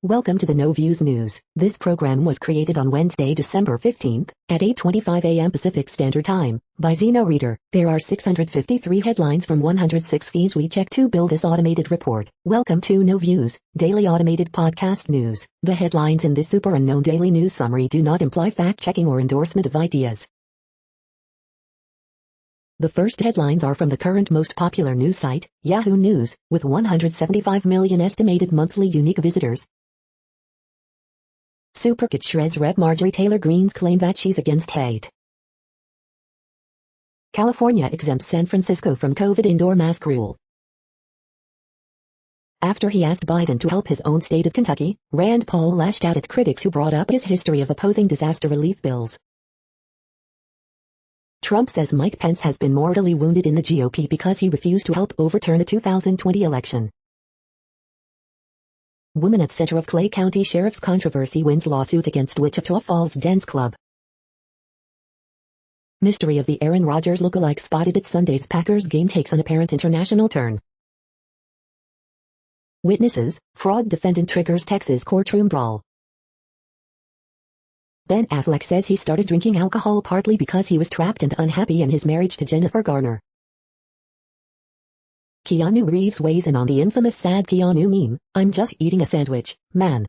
Welcome to the No Views News. This program was created on Wednesday, December 15th, at 8:25 a.m. Pacific Standard Time, by Zeno Reader. There are 653 headlines from 106 feeds we check to build this automated report. Welcome to No Views, daily automated podcast news. The headlines in this super unknown daily news summary do not imply fact-checking or endorsement of ideas. The first headlines are from the current most popular news site, Yahoo News, with 175 million estimated monthly unique visitors. Superkid shreds Rep. Marjorie Taylor Greene's claim that she's against hate. California exempts San Francisco from COVID indoor mask rule. After he asked Biden to help his own state of Kentucky, Rand Paul lashed out at critics who brought up his history of opposing disaster relief bills. Trump says Mike Pence has been mortally wounded in the GOP because he refused to help overturn the 2020 election. Woman at center of Clay County Sheriff's controversy wins lawsuit against Wichita Falls Dance Club. Mystery of the Aaron Rodgers lookalike spotted at Sunday's Packers game takes an apparent international turn. Witnesses, fraud defendant triggers Texas courtroom brawl. Ben Affleck says he started drinking alcohol partly because he was trapped and unhappy in his marriage to Jennifer Garner. Keanu Reeves weighs in on the infamous sad Keanu meme, "I'm just eating a sandwich, man."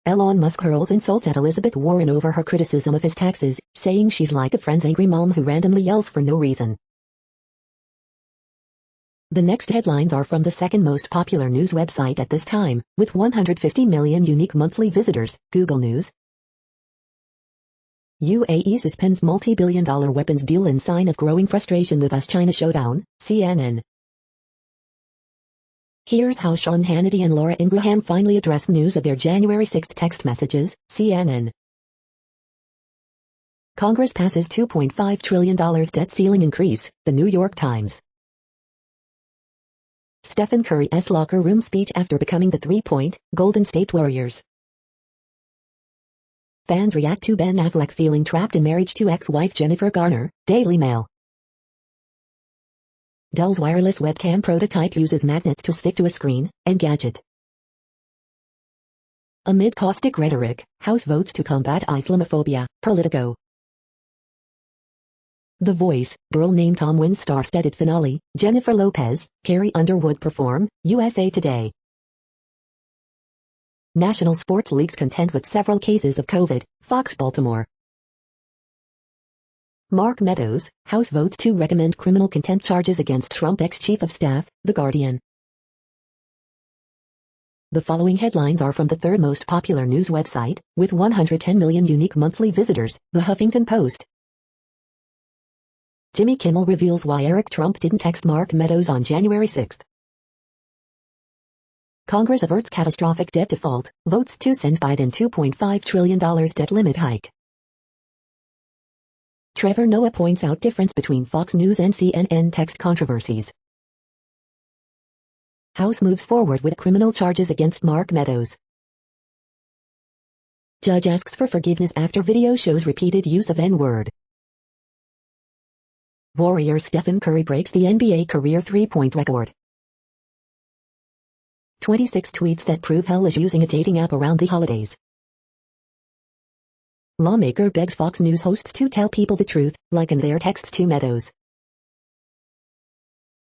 Elon Musk hurls insults at Elizabeth Warren over her criticism of his taxes, saying she's like a friend's angry mom who randomly yells for no reason. The next headlines are from the second most popular news website at this time, with 150 million unique monthly visitors, Google News. UAE suspends multi-billion-dollar weapons deal in sign of growing frustration with US-China showdown, CNN. Here's how Sean Hannity and Laura Ingraham finally addressed news of their January 6 text messages, CNN. Congress passes $2.5 trillion debt ceiling increase, The New York Times. Stephen Curry's locker room speech after becoming the three-point Golden State Warriors. Fans react to Ben Affleck feeling trapped in marriage to ex-wife Jennifer Garner, Daily Mail. Dell's wireless webcam prototype uses magnets to stick to a screen, Engadget. Amid caustic rhetoric, House votes to combat Islamophobia, Politico. The Voice, Girl Named Tom wins star-studded finale, Jennifer Lopez, Carrie Underwood perform, USA Today. National Sports Leagues content with several cases of COVID, Fox Baltimore. Mark Meadows, House votes to recommend criminal contempt charges against Trump ex-chief of staff, The Guardian. The following headlines are from the third most popular news website, with 110 million unique monthly visitors, The Huffington Post. Jimmy Kimmel reveals why Eric Trump didn't text Mark Meadows on January 6. Congress averts catastrophic debt default, votes to send Biden $2.5 trillion debt limit hike. Trevor Noah points out difference between Fox News and CNN text controversies. House moves forward with criminal charges against Mark Meadows. Judge asks for forgiveness after video shows repeated use of N-word. Warriors Stephen Curry breaks the NBA career three-point record. 26 tweets that prove hell is using a dating app around the holidays. Lawmaker begs Fox News hosts to tell people the truth, like in their texts to Meadows.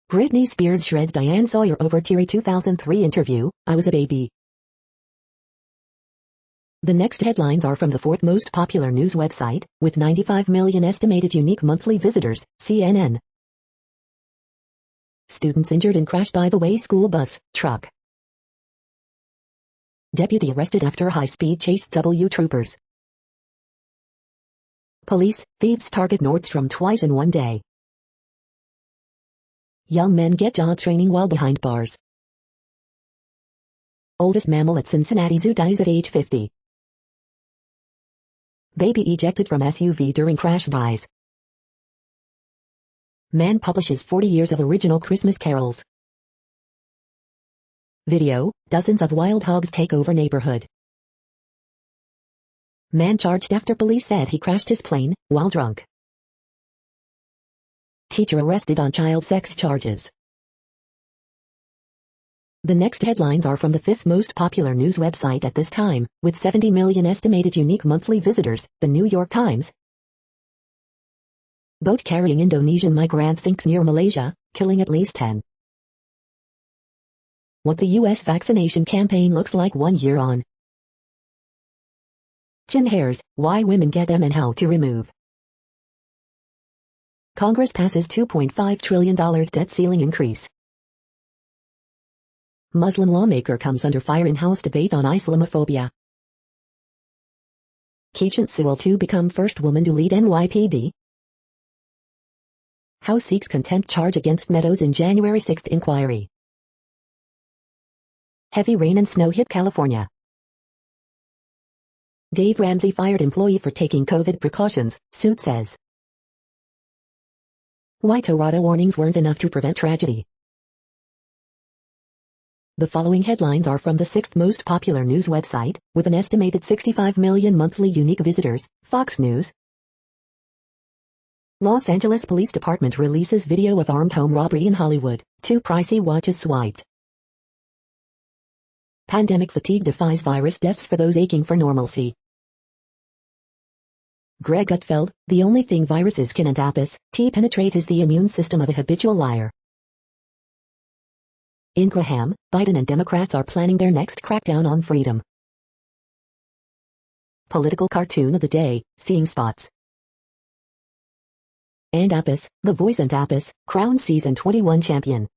Britney Spears shreds Diane Sawyer over teary 2003 interview, "I was a baby." The next headlines are from the fourth most popular news website, with 95 million estimated unique monthly visitors, CNN. Students injured in crash by the way school bus, truck. Deputy arrested after high-speed chase W troopers. Police, thieves target Nordstrom twice in one day. Young men get job training while behind bars. Oldest mammal at Cincinnati Zoo dies at age 50. Baby ejected from SUV during crash dies. Man publishes 40 years of original Christmas carols. Video, dozens of wild hogs take over neighborhood. Man charged after police said he crashed his plane while drunk. Teacher arrested on child sex charges. The next headlines are from the fifth most popular news website at this time, with 70 million estimated unique monthly visitors, the New York Times. Boat carrying Indonesian migrants sinks near Malaysia, killing at least 10. What the U.S. vaccination campaign looks like 1 year on. Chin hairs, why women get them and how to remove. Congress passes $2.5 trillion debt ceiling increase. Muslim lawmaker comes under fire in House debate on Islamophobia. Keechant Sewell to become first woman to lead NYPD. House seeks contempt charge against Meadows in January 6 inquiry. Heavy rain and snow hit California. Dave Ramsey fired employee for taking COVID precautions, suit says. Why Toyota warnings weren't enough to prevent tragedy. The following headlines are from the sixth most popular news website, with an estimated 65 million monthly unique visitors, Fox News. Los Angeles Police Department releases video of armed home robbery in Hollywood, 2 pricey watches swiped. Pandemic fatigue defies virus deaths for those aching for normalcy. Greg Gutfeld, the only thing viruses can penetrate is the immune system of a habitual liar. In Graham, Biden and Democrats are planning their next crackdown on freedom. Political cartoon of the day, seeing spots. And Apis, The Voice and Apis, crowned season 21 champion.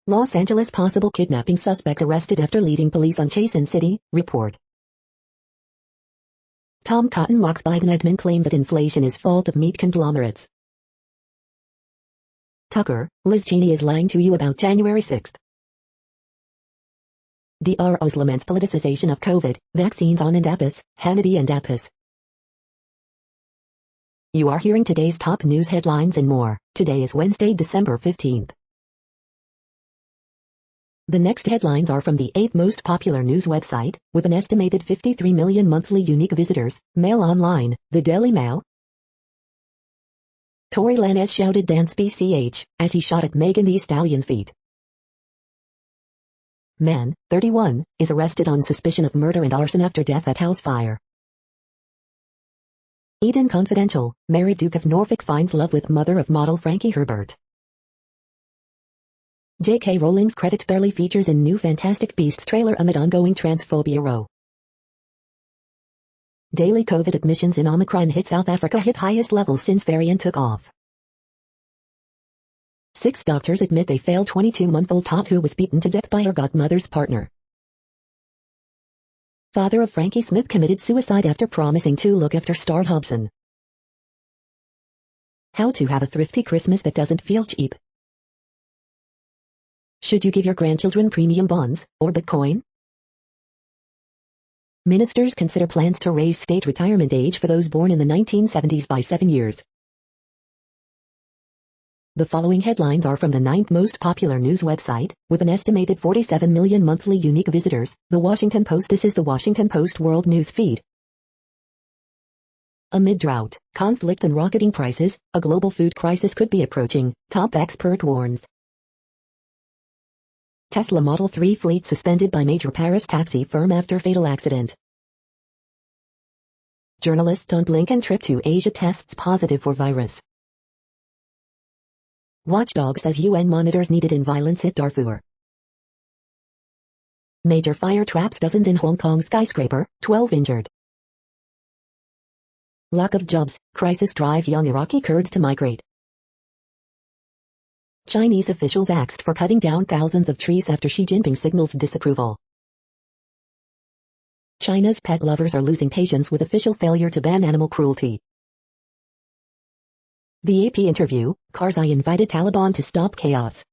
Los Angeles possible kidnapping suspect arrested after leading police on chase in city, report. Tom Cotton mocks Biden admin claim that inflation is fault of meat conglomerates. Tucker, Liz Cheney is lying to you about January 6. DRO's laments politicization of COVID, vaccines on and Apis, Hannity and Apis. You are hearing today's top news headlines and more. Today is Wednesday, December 15th. The next headlines are from the 8th most popular news website, with an estimated 53 million monthly unique visitors, Mail Online, the Daily Mail. Tory Lanez shouted dance BCH, as he shot at Megan Thee Stallion's feet. Man, 31, is arrested on suspicion of murder and arson after death at house fire. Eden Confidential, Mary Duke of Norfolk finds love with mother of model Frankie Herbert. J.K. Rowling's credit barely features in new Fantastic Beasts trailer amid ongoing transphobia row. Daily COVID admissions in Omicron hit South Africa hit highest levels since variant took off. 6 doctors admit they failed 22-month-old tot who was beaten to death by her godmother's partner. Father of Frankie Smith committed suicide after promising to look after Star Hobson. How to have a thrifty Christmas that doesn't feel cheap. Should you give your grandchildren premium bonds, or Bitcoin? Ministers consider plans to raise state retirement age for those born in the 1970s by 7 years. The following headlines are from the 9th most popular news website, with an estimated 47 million monthly unique visitors, The Washington Post. This is the Washington Post World News Feed. Amid drought, conflict and rocketing prices, a global food crisis could be approaching, top expert warns. Tesla Model 3 fleet suspended by major Paris taxi firm after fatal accident. Journalists on Blinken trip to Asia tests positive for virus. Watchdog says UN monitors needed in violence hit Darfur. Major fire traps dozens in Hong Kong skyscraper, 12 injured. Lack of jobs, crisis drive young Iraqi Kurds to migrate. Chinese officials axed for cutting down thousands of trees after Xi Jinping signals disapproval. China's pet lovers are losing patience with official failure to ban animal cruelty. The AP interview, Karzai invited Taliban to stop chaos.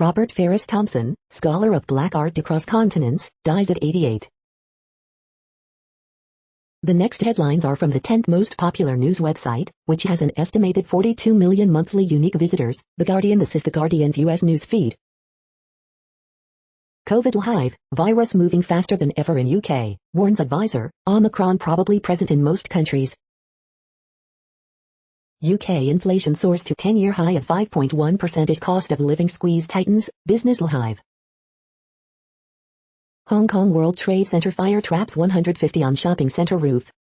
Robert Ferris Thompson, scholar of black art across continents, dies at 88. The next headlines are from the 10th most popular news website, which has an estimated 42 million monthly unique visitors, The Guardian. This is The Guardian's U.S. news feed. COVID live, virus moving faster than ever in UK, warns advisor, Omicron probably present in most countries. UK inflation soars to 10-year high of 5.1% as cost of living squeeze tightens, business hive. Hong Kong World Trade Center fire traps 150 on shopping center roof.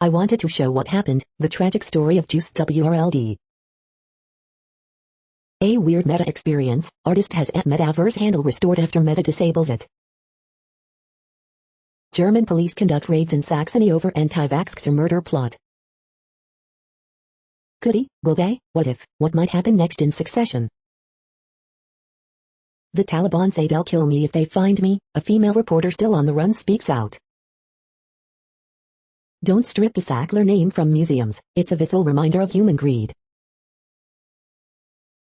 I wanted to show what happened, the tragic story of Juice WRLD. A weird meta experience, artist has at metaverse handle restored after meta disables it. German police conduct raids in Saxony over anti-vaxxer murder plot. Goody, will they, what if, what might happen next in succession? The Taliban say they'll kill me if they find me, a female reporter still on the run speaks out. Don't strip the Sackler name from museums, it's a visceral reminder of human greed.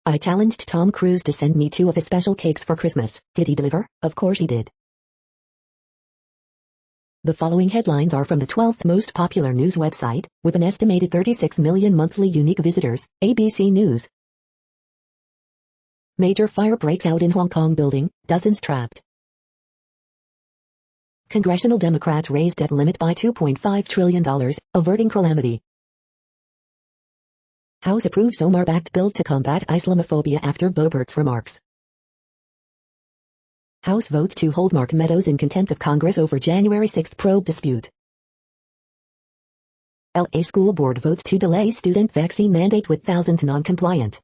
I challenged Tom Cruise to send me 2 of his special cakes for Christmas. Did he deliver? Of course he did. The following headlines are from the 12th most popular news website, with an estimated 36 million monthly unique visitors, ABC News. Major fire breaks out in Hong Kong building, dozens trapped. Congressional Democrats raise debt limit by $2.5 trillion, averting calamity. House approves Omar-backed bill to combat Islamophobia after Boebert's remarks. House votes to hold Mark Meadows in contempt of Congress over January 6 probe dispute. LA School Board votes to delay student vaccine mandate with thousands non-compliant.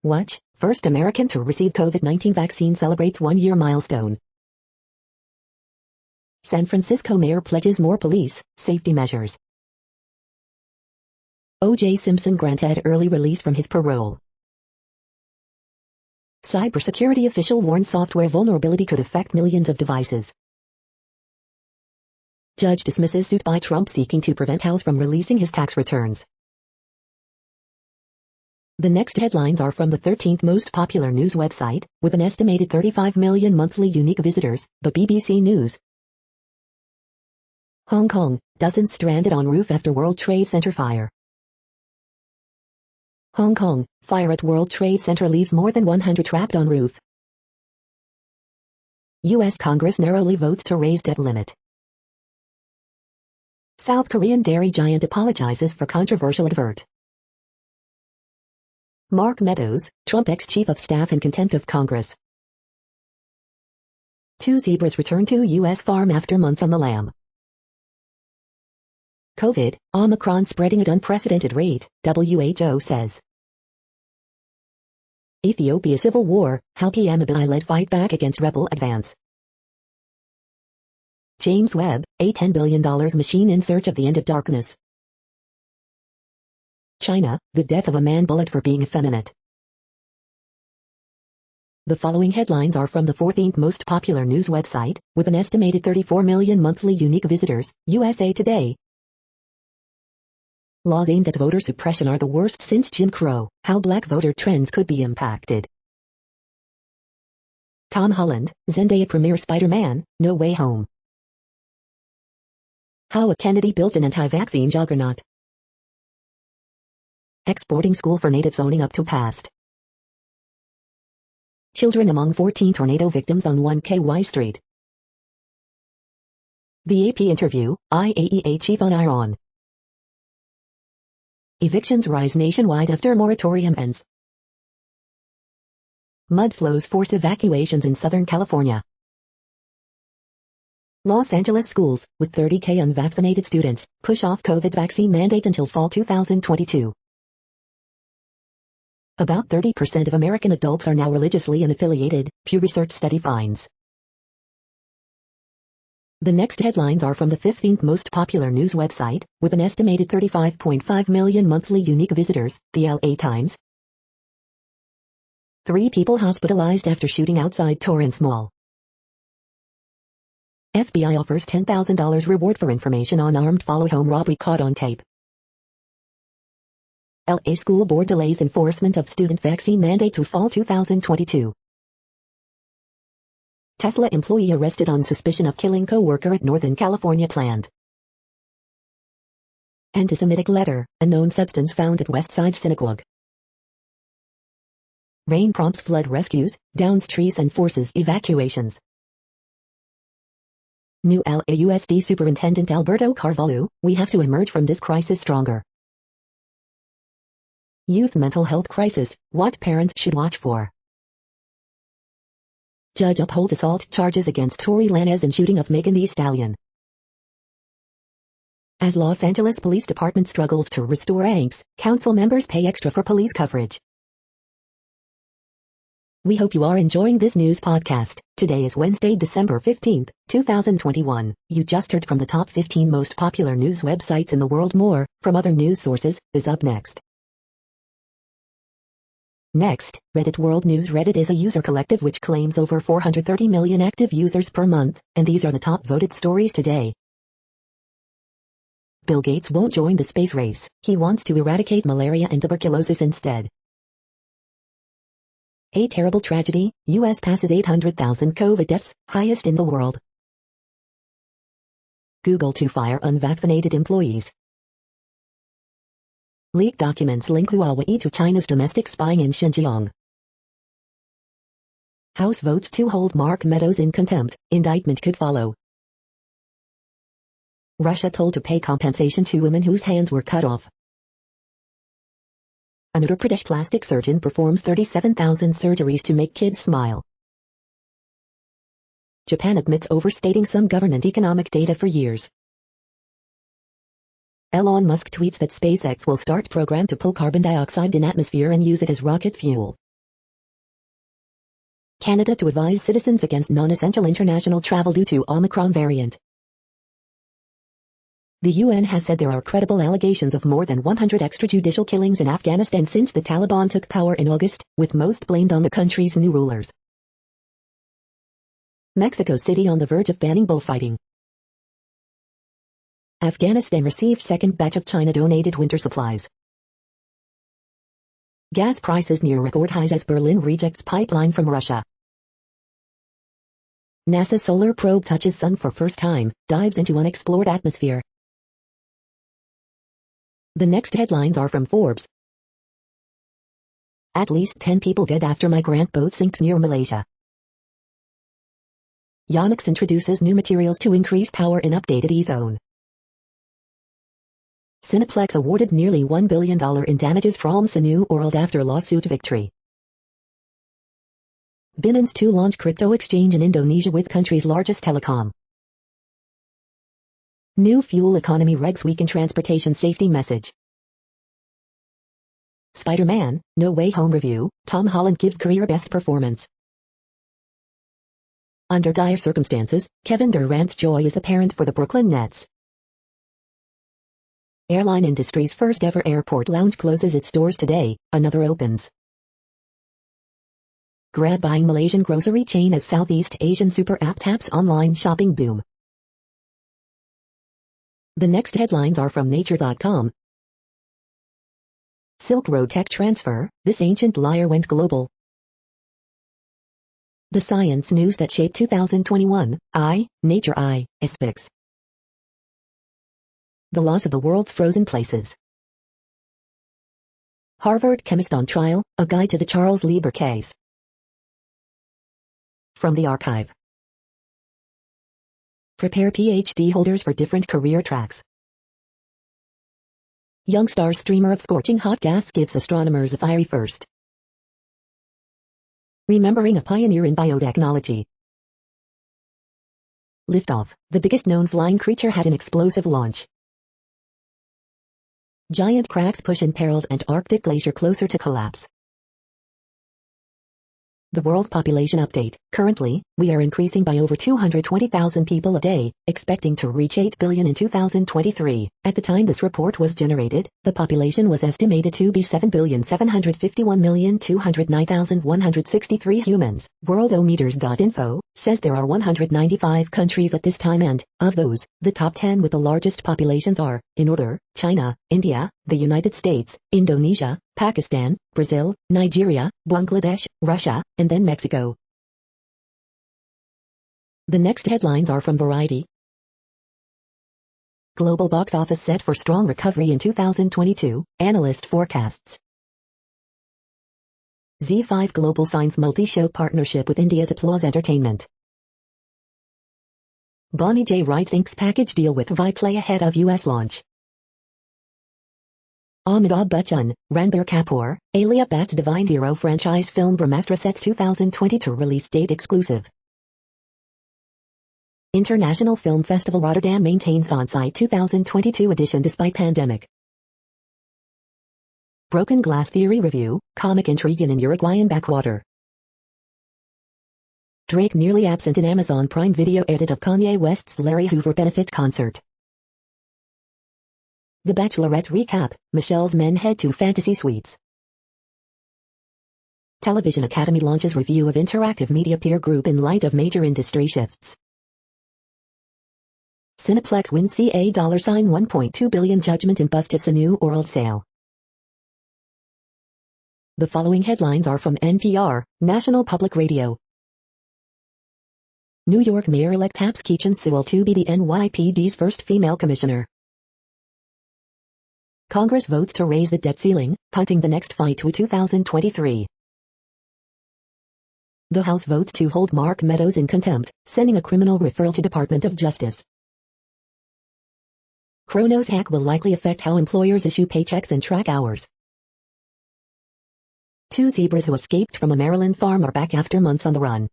Watch, first American to receive COVID-19 vaccine celebrates 1-year milestone. San Francisco mayor pledges more police safety measures. O.J. Simpson granted early release from his parole. Cybersecurity official warns software vulnerability could affect millions of devices. Judge dismisses suit by Trump seeking to prevent House from releasing his tax returns. The next headlines are from the 13th most popular news website, with an estimated 35 million monthly unique visitors, the BBC News. Hong Kong, dozens stranded on roof after World Trade Center fire. Hong Kong, fire at World Trade Center leaves more than 100 trapped on roof. U.S. Congress narrowly votes to raise debt limit. South Korean dairy giant apologizes for controversial advert. Mark Meadows, Trump ex-chief of staff in contempt of Congress. 2 zebras return to U.S. farm after months on the lam. COVID, Omicron spreading at unprecedented rate, WHO says. Ethiopia civil war, how PM Abiy led fight back against rebel advance. James Webb, a $10 billion machine in search of the end of darkness. China, the death of a man bullet for being effeminate. The following headlines are from the 14th most popular news website, with an estimated 34 million monthly unique visitors, USA Today. Laws aimed at voter suppression are the worst since Jim Crow, how black voter trends could be impacted. Tom Holland, Zendaya premiere Spider-Man, No Way Home. How a Kennedy built an anti-vaccine juggernaut. Exporting school for natives owning up to past. Children among 14 tornado victims on 1KY Street. The AP interview, IAEA chief on Iran. Evictions rise nationwide after moratorium ends. Mud flows force evacuations in Southern California. Los Angeles schools, with 30,000 unvaccinated students, push off COVID vaccine mandate until fall 2022. About 30% of American adults are now religiously unaffiliated, Pew Research study finds. The next headlines are from the 15th most popular news website, with an estimated 35.5 million monthly unique visitors, the LA Times. 3 people hospitalized after shooting outside Torrance Mall. FBI offers $10,000 reward for information on armed follow-home robbery caught on tape. LA School Board delays enforcement of student vaccine mandate to fall 2022. Tesla employee arrested on suspicion of killing co-worker at Northern California plant. Anti-Semitic letter, a known substance found at West Side Synagogue. Rain prompts flood rescues, downs trees and forces evacuations. New LAUSD Superintendent Alberto Carvalho, we have to emerge from this crisis stronger. Youth mental health crisis, what parents should watch for. Judge upholds assault charges against Tory Lanez and shooting of Megan Thee Stallion. As Los Angeles Police Department struggles to restore ranks, council members pay extra for police coverage. We hope you are enjoying this news podcast. Today is Wednesday, December 15th, 2021. You just heard from the top 15 most popular news websites in the world. More from other news sources is up next. Next, Reddit World News. Reddit is a user collective which claims over 430 million active users per month, and these are the top voted stories today. Bill Gates won't join the space race. He wants to eradicate malaria and tuberculosis instead. A terrible tragedy, US passes 800,000 COVID deaths, highest in the world. Google to fire unvaccinated employees. Leaked documents link Huawei to China's domestic spying in Xinjiang. House votes to hold Mark Meadows in contempt, indictment could follow. Russia told to pay compensation to women whose hands were cut off. An Uttar Pradesh plastic surgeon performs 37,000 surgeries to make kids smile. Japan admits overstating some government economic data for years. Elon Musk tweets that SpaceX will start program to pull carbon dioxide in atmosphere and use it as rocket fuel. Canada to advise citizens against non-essential international travel due to Omicron variant. The UN has said there are credible allegations of more than 100 extrajudicial killings in Afghanistan since the Taliban took power in August, with most blamed on the country's new rulers. Mexico City on the verge of banning bullfighting. Afghanistan received second batch of China-donated winter supplies. Gas prices near record highs as Berlin rejects pipeline from Russia. NASA solar probe touches sun for first time, dives into unexplored atmosphere. The next headlines are from Forbes. At least 10 people dead after migrant boat sinks near Malaysia. Yonex introduces new materials to increase power in updated E-zone. Cineplex awarded nearly $1 billion in damages from Cineworld after lawsuit victory. Binance to launch crypto exchange in Indonesia with country's largest telecom. New fuel economy regs weaken transportation safety message. Spider-Man, No Way Home review, Tom Holland gives career best performance. Under dire circumstances, Kevin Durant's joy is apparent for the Brooklyn Nets. Airline industry's first ever airport lounge closes its doors today, another opens. Grab buying Malaysian grocery chain as Southeast Asian super app taps online shopping boom. The next headlines are from Nature.com. Silk Road tech transfer, this ancient liar went global. The science news that shaped 2021, Nature Asphyx. The loss of the world's frozen places. Harvard chemist on trial, a guide to the Charles Lieber case. From the archive. Prepare PhD holders for different career tracks. Young star streamer of scorching hot gas gives astronomers a fiery first. Remembering a pioneer in biotechnology. Liftoff, the biggest known flying creature had an explosive launch. Giant cracks push imperiled Antarctic glacier closer to collapse. The world population update. Currently, we are increasing by over 220,000 people a day, expecting to reach 8 billion in 2023. At the time this report was generated, the population was estimated to be 7,751,209,163 humans. Worldometers.info says there are 195 countries at this time and, of those, the top 10 with the largest populations are, in order, China, India, the United States, Indonesia, Pakistan, Brazil, Nigeria, Bangladesh, Russia, and then Mexico. The next headlines are from Variety. Global box office set for strong recovery in 2022, analyst forecasts. Z5 Global signs multi-show partnership with India's Applause Entertainment. Bonnie J. writes inks package deal with Viaplay ahead of US launch. Amitabh Bachchan, Ranbir Kapoor, Alia Bhatt's Divine Hero franchise film Brahmastra sets 2022 release date exclusive. International Film Festival Rotterdam maintains on-site 2022 edition despite pandemic. Broken Glass Theory review, comic intrigue in an Uruguayan backwater. Drake nearly absent in Amazon Prime Video edit of Kanye West's Larry Hoover benefit concert. The Bachelorette recap, Michelle's men head to fantasy suites. Television Academy launches review of interactive media peer group in light of major industry shifts. Cineplex wins CA $1.2 billion judgment and busts a new oral sale. The following headlines are from NPR, National Public Radio. New York Mayor-elect taps Keechant Sewell to be the NYPD's first female commissioner. Congress votes to raise the debt ceiling, punting the next fight to 2023. The House votes to hold Mark Meadows in contempt, sending a criminal referral to Department of Justice. Kronos hack will likely affect how employers issue paychecks and track hours. 2 zebras who escaped from a Maryland farm are back after months on the run.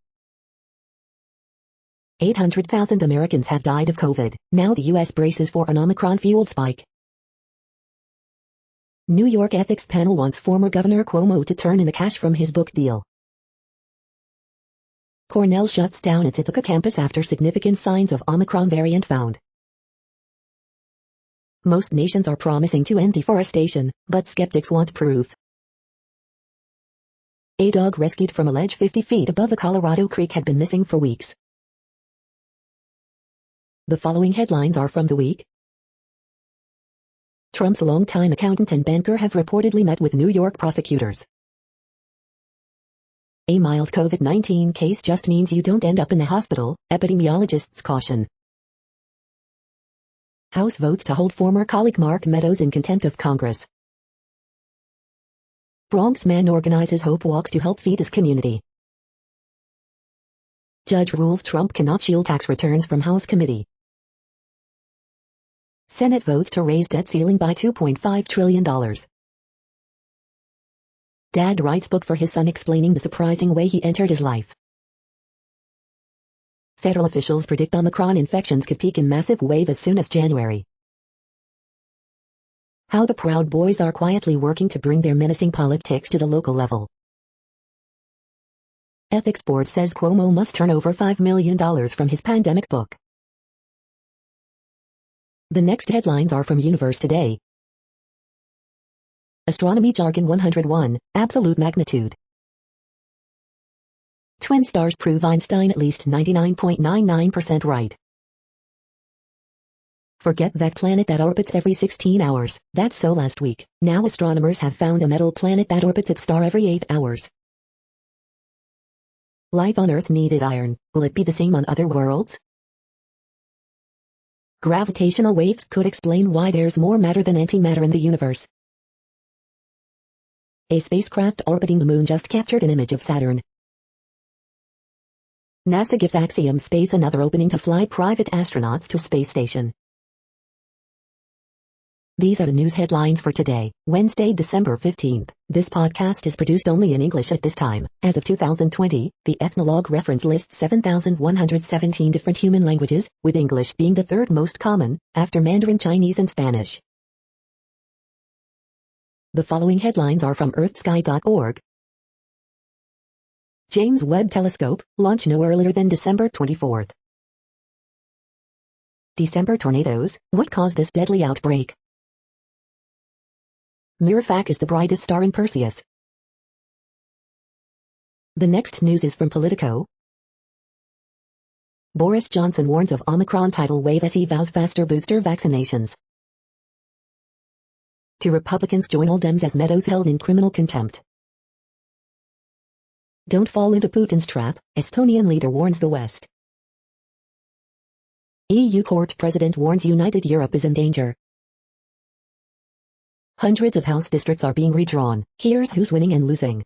800,000 Americans have died of COVID. Now the U.S. braces for an Omicron-fueled spike. New York ethics panel wants former Governor Cuomo to turn in the cash from his book deal. Cornell shuts down its Ithaca campus after significant signs of Omicron variant found. Most nations are promising to end deforestation, but skeptics want proof. A dog rescued from a ledge 50 feet above a Colorado creek had been missing for weeks. The following headlines are from The Week. Trump's longtime accountant and banker have reportedly met with New York prosecutors. A mild COVID-19 case just means you don't end up in the hospital, epidemiologists caution. House votes to hold former colleague Mark Meadows in contempt of Congress. Bronx man organizes hope walks to help feed his community. Judge rules Trump cannot shield tax returns from House committee. Senate votes to raise debt ceiling by $2.5 trillion. Dad writes book for his son explaining the surprising way he entered his life. Federal officials predict Omicron infections could peak in massive wave as soon as January. How the Proud Boys are quietly working to bring their menacing politics to the local level. Ethics board says Cuomo must turn over $5 million from his pandemic book. The next headlines are from Universe Today. Astronomy jargon 101, absolute magnitude. Twin stars prove Einstein at least 99.99% right. Forget that planet that orbits every 16 hours, that's so last week. Now astronomers have found a metal planet that orbits its star every 8 hours. Life on Earth needed iron, will it be the same on other worlds? Gravitational waves could explain why there's more matter than antimatter in the universe. A spacecraft orbiting the moon just captured an image of Saturn. NASA gives Axiom Space another opening to fly private astronauts to space station. These are the news headlines for today, Wednesday, December 15th. This podcast is produced only in English at this time. As of 2020, the Ethnologue reference lists 7,117 different human languages, with English being the third most common, after Mandarin Chinese and Spanish. The following headlines are from earthsky.org. James Webb Telescope, launch no earlier than December 24th. December tornadoes, what caused this deadly outbreak? Mirafac is the brightest star in Perseus. The next news is from Politico. Boris Johnson warns of Omicron tidal wave as he vows faster booster vaccinations. 2 Republicans join all Dems as Meadows held in criminal contempt. Don't fall into Putin's trap, Estonian leader warns the West. EU court president warns United Europe is in danger. Hundreds of House districts are being redrawn, here's who's winning and losing.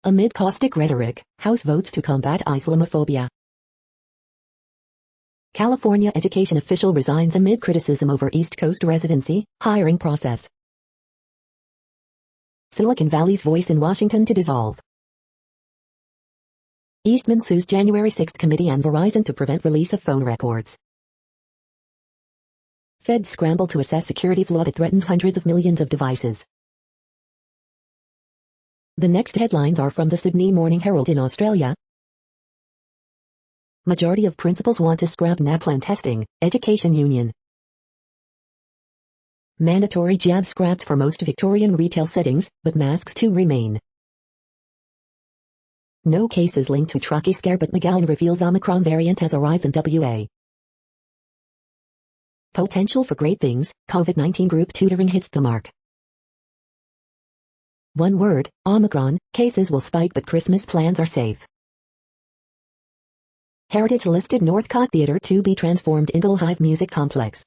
Amid caustic rhetoric, House votes to combat Islamophobia. California education official resigns amid criticism over East Coast residency, hiring process. Silicon Valley's voice in Washington to dissolve. Eastman sues January 6 committee and Verizon to prevent release of phone records. Feds scramble to assess security flaw that threatens hundreds of millions of devices. The next headlines are from the Sydney Morning Herald in Australia. Majority of principals want to scrap NAPLAN testing, Education Union. Mandatory jab scrapped for most Victorian retail settings, but masks too remain. No cases linked to truckee scare, but McGowan reveals Omicron variant has arrived in WA. Potential for great things, COVID-19 group tutoring hits the mark. One word, Omicron, cases will spike but Christmas plans are safe. Heritage-listed Northcott Theatre to be transformed into a Hive music complex.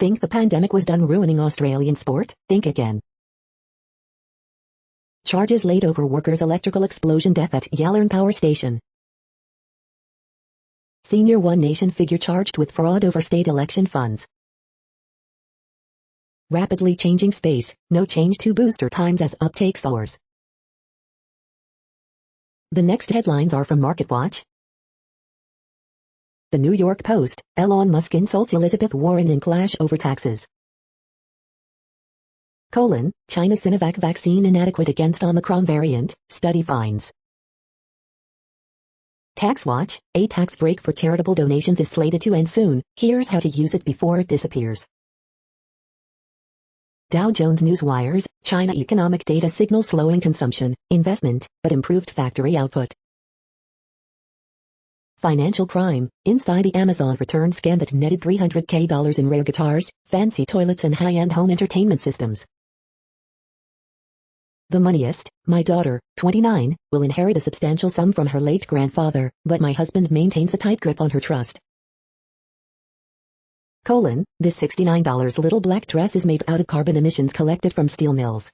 Think the pandemic was done ruining Australian sport? Think again. Charges laid over workers' electrical explosion death at Yallourn Power Station. Senior One Nation figure charged with fraud over state election funds. Rapidly changing space, no change to booster times as uptake soars. The next headlines are from MarketWatch. The New York Post, Elon Musk insults Elizabeth Warren in clash over taxes. China Sinovac vaccine inadequate against Omicron variant, study finds. TaxWatch, a tax break for charitable donations is slated to end soon, here's how to use it before it disappears. Dow Jones Newswires, China economic data signals slowing consumption, investment, but improved factory output. Financial crime, inside the Amazon return scam that netted $300K in rare guitars, fancy toilets and high-end home entertainment systems. The moneyest, my daughter, 29, will inherit a substantial sum from her late grandfather, but my husband maintains a tight grip on her trust. This $69 little black dress is made out of carbon emissions collected from steel mills.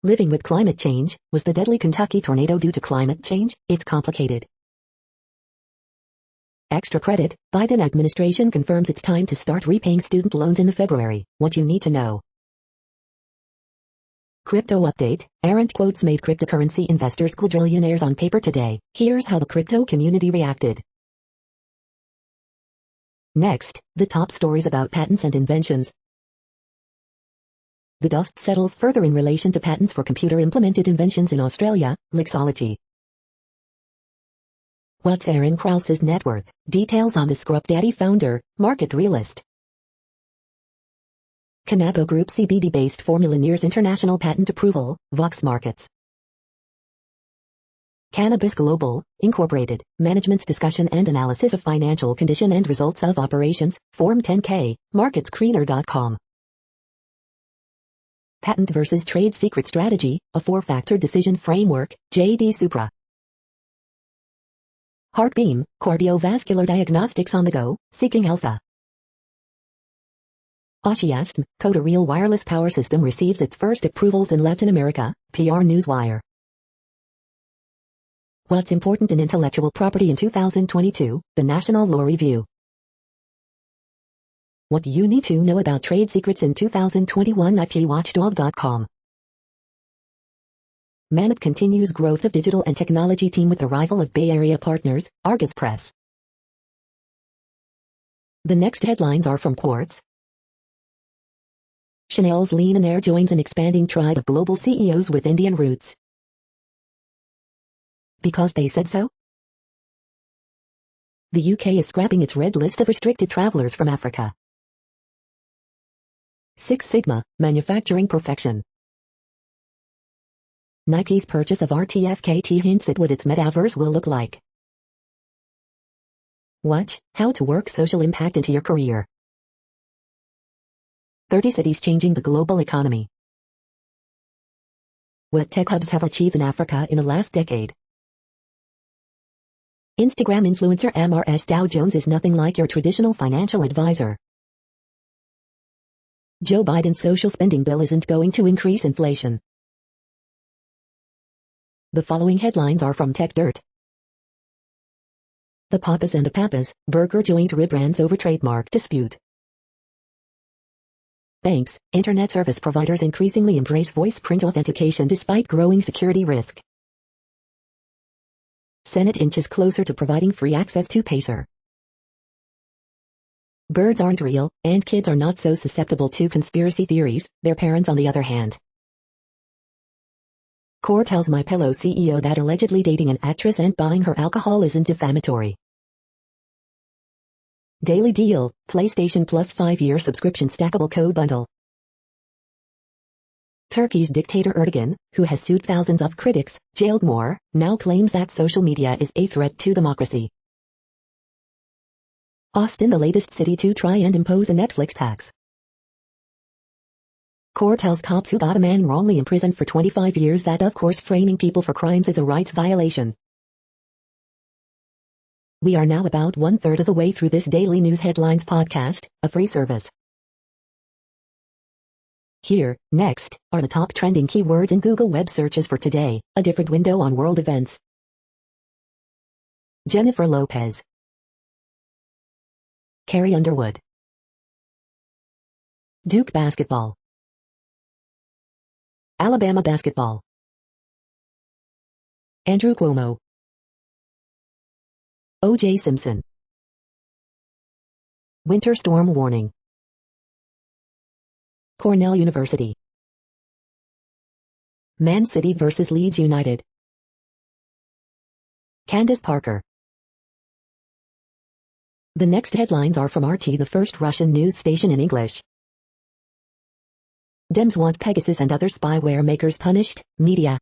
Living with climate change, was the deadly Kentucky tornado due to climate change? It's complicated. Extra credit, Biden administration confirms it's time to start repaying student loans in February, what you need to know. Crypto update, errant quotes made cryptocurrency investors quadrillionaires on paper today, here's how the crypto community reacted. Next, the top stories about patents and inventions. The dust settles further in relation to patents for computer-implemented inventions in Australia, Lixology. What's Aaron Krause's net worth? Details on the Scrub Daddy founder, market realist. Canabo Group CBD-based formula nears international patent approval, Vox Markets. Cannabis Global, Incorporated, Management's Discussion and Analysis of Financial Condition and Results of Operations, Form 10-K, MarketsScreener.com. Patent versus Trade Secret Strategy, a 4-factor decision framework, J.D. Supra. Heartbeam, cardiovascular diagnostics on the go, Seeking Alpha. Oshiastm, Coda Real wireless power system receives its first approvals in Latin America, PR Newswire. What's important in intellectual property in 2022, the National Law Review. What you need to know about trade secrets in 2021, IPWatchdog.com. Mammoth continues growth of digital and technology team with arrival of Bay Area partners, Argus Press. The next headlines are from Quartz. Chanel's Lean and Air joins an expanding tribe of global CEOs with Indian roots. Because they said so? The UK is scrapping its red list of restricted travelers from Africa. Six Sigma, manufacturing perfection. Nike's purchase of RTFKT hints at what its metaverse will look like. Watch, how to work social impact into your career. 30 cities changing the global economy. What tech hubs have achieved in Africa in the last decade. Instagram influencer MRS Dow Jones is nothing like your traditional financial advisor. Joe Biden's social spending bill isn't going to increase inflation. The following headlines are from Tech Dirt. The Papas and the Papas, burger joint rebrands over trademark dispute. Banks, internet service providers increasingly embrace voice print authentication despite growing security risk. Senate inches closer to providing free access to Pacer. Birds aren't real, and kids are not so susceptible to conspiracy theories, their parents on the other hand. Core tells MyPillow CEO that allegedly dating an actress and buying her alcohol isn't defamatory. Daily deal, PlayStation Plus 5-year subscription stackable code bundle. Turkey's dictator Erdogan, who has sued thousands of critics, jailed more, now claims that social media is a threat to democracy. Austin, the latest city to try and impose a Netflix tax. Core tells cops who got a man wrongly imprisoned for 25 years that of course framing people for crimes is a rights violation. We are now about 1/3 of the way through this daily news headlines podcast, a free service. Here, next, are the top trending keywords in Google web searches for today, a different window on world events. Jennifer Lopez. Carrie Underwood. Duke basketball. Alabama basketball. Andrew Cuomo. O.J. Simpson. Winter storm warning. Cornell University. Man City vs. Leeds United. Candace Parker. The next headlines are from RT, the first Russian news station in English. Dems want Pegasus and other spyware makers punished, media.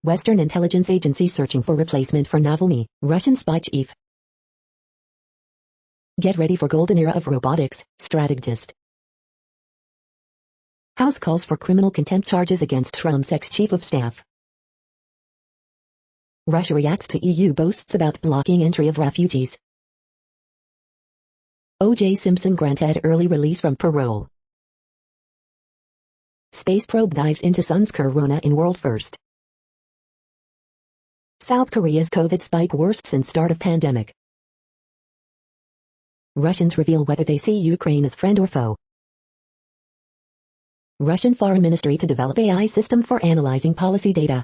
Western intelligence agencies searching for replacement for Navalny, Russian spy chief. Get ready for golden era of robotics, strategist. House calls for criminal contempt charges against Trump's ex-chief of staff. Russia reacts to EU boasts about blocking entry of refugees. O.J. Simpson granted early release from parole. Space probe dives into sun's corona in world first. South Korea's COVID spike worst since start of pandemic. Russians reveal whether they see Ukraine as friend or foe. Russian Foreign Ministry to develop AI system for analyzing policy data.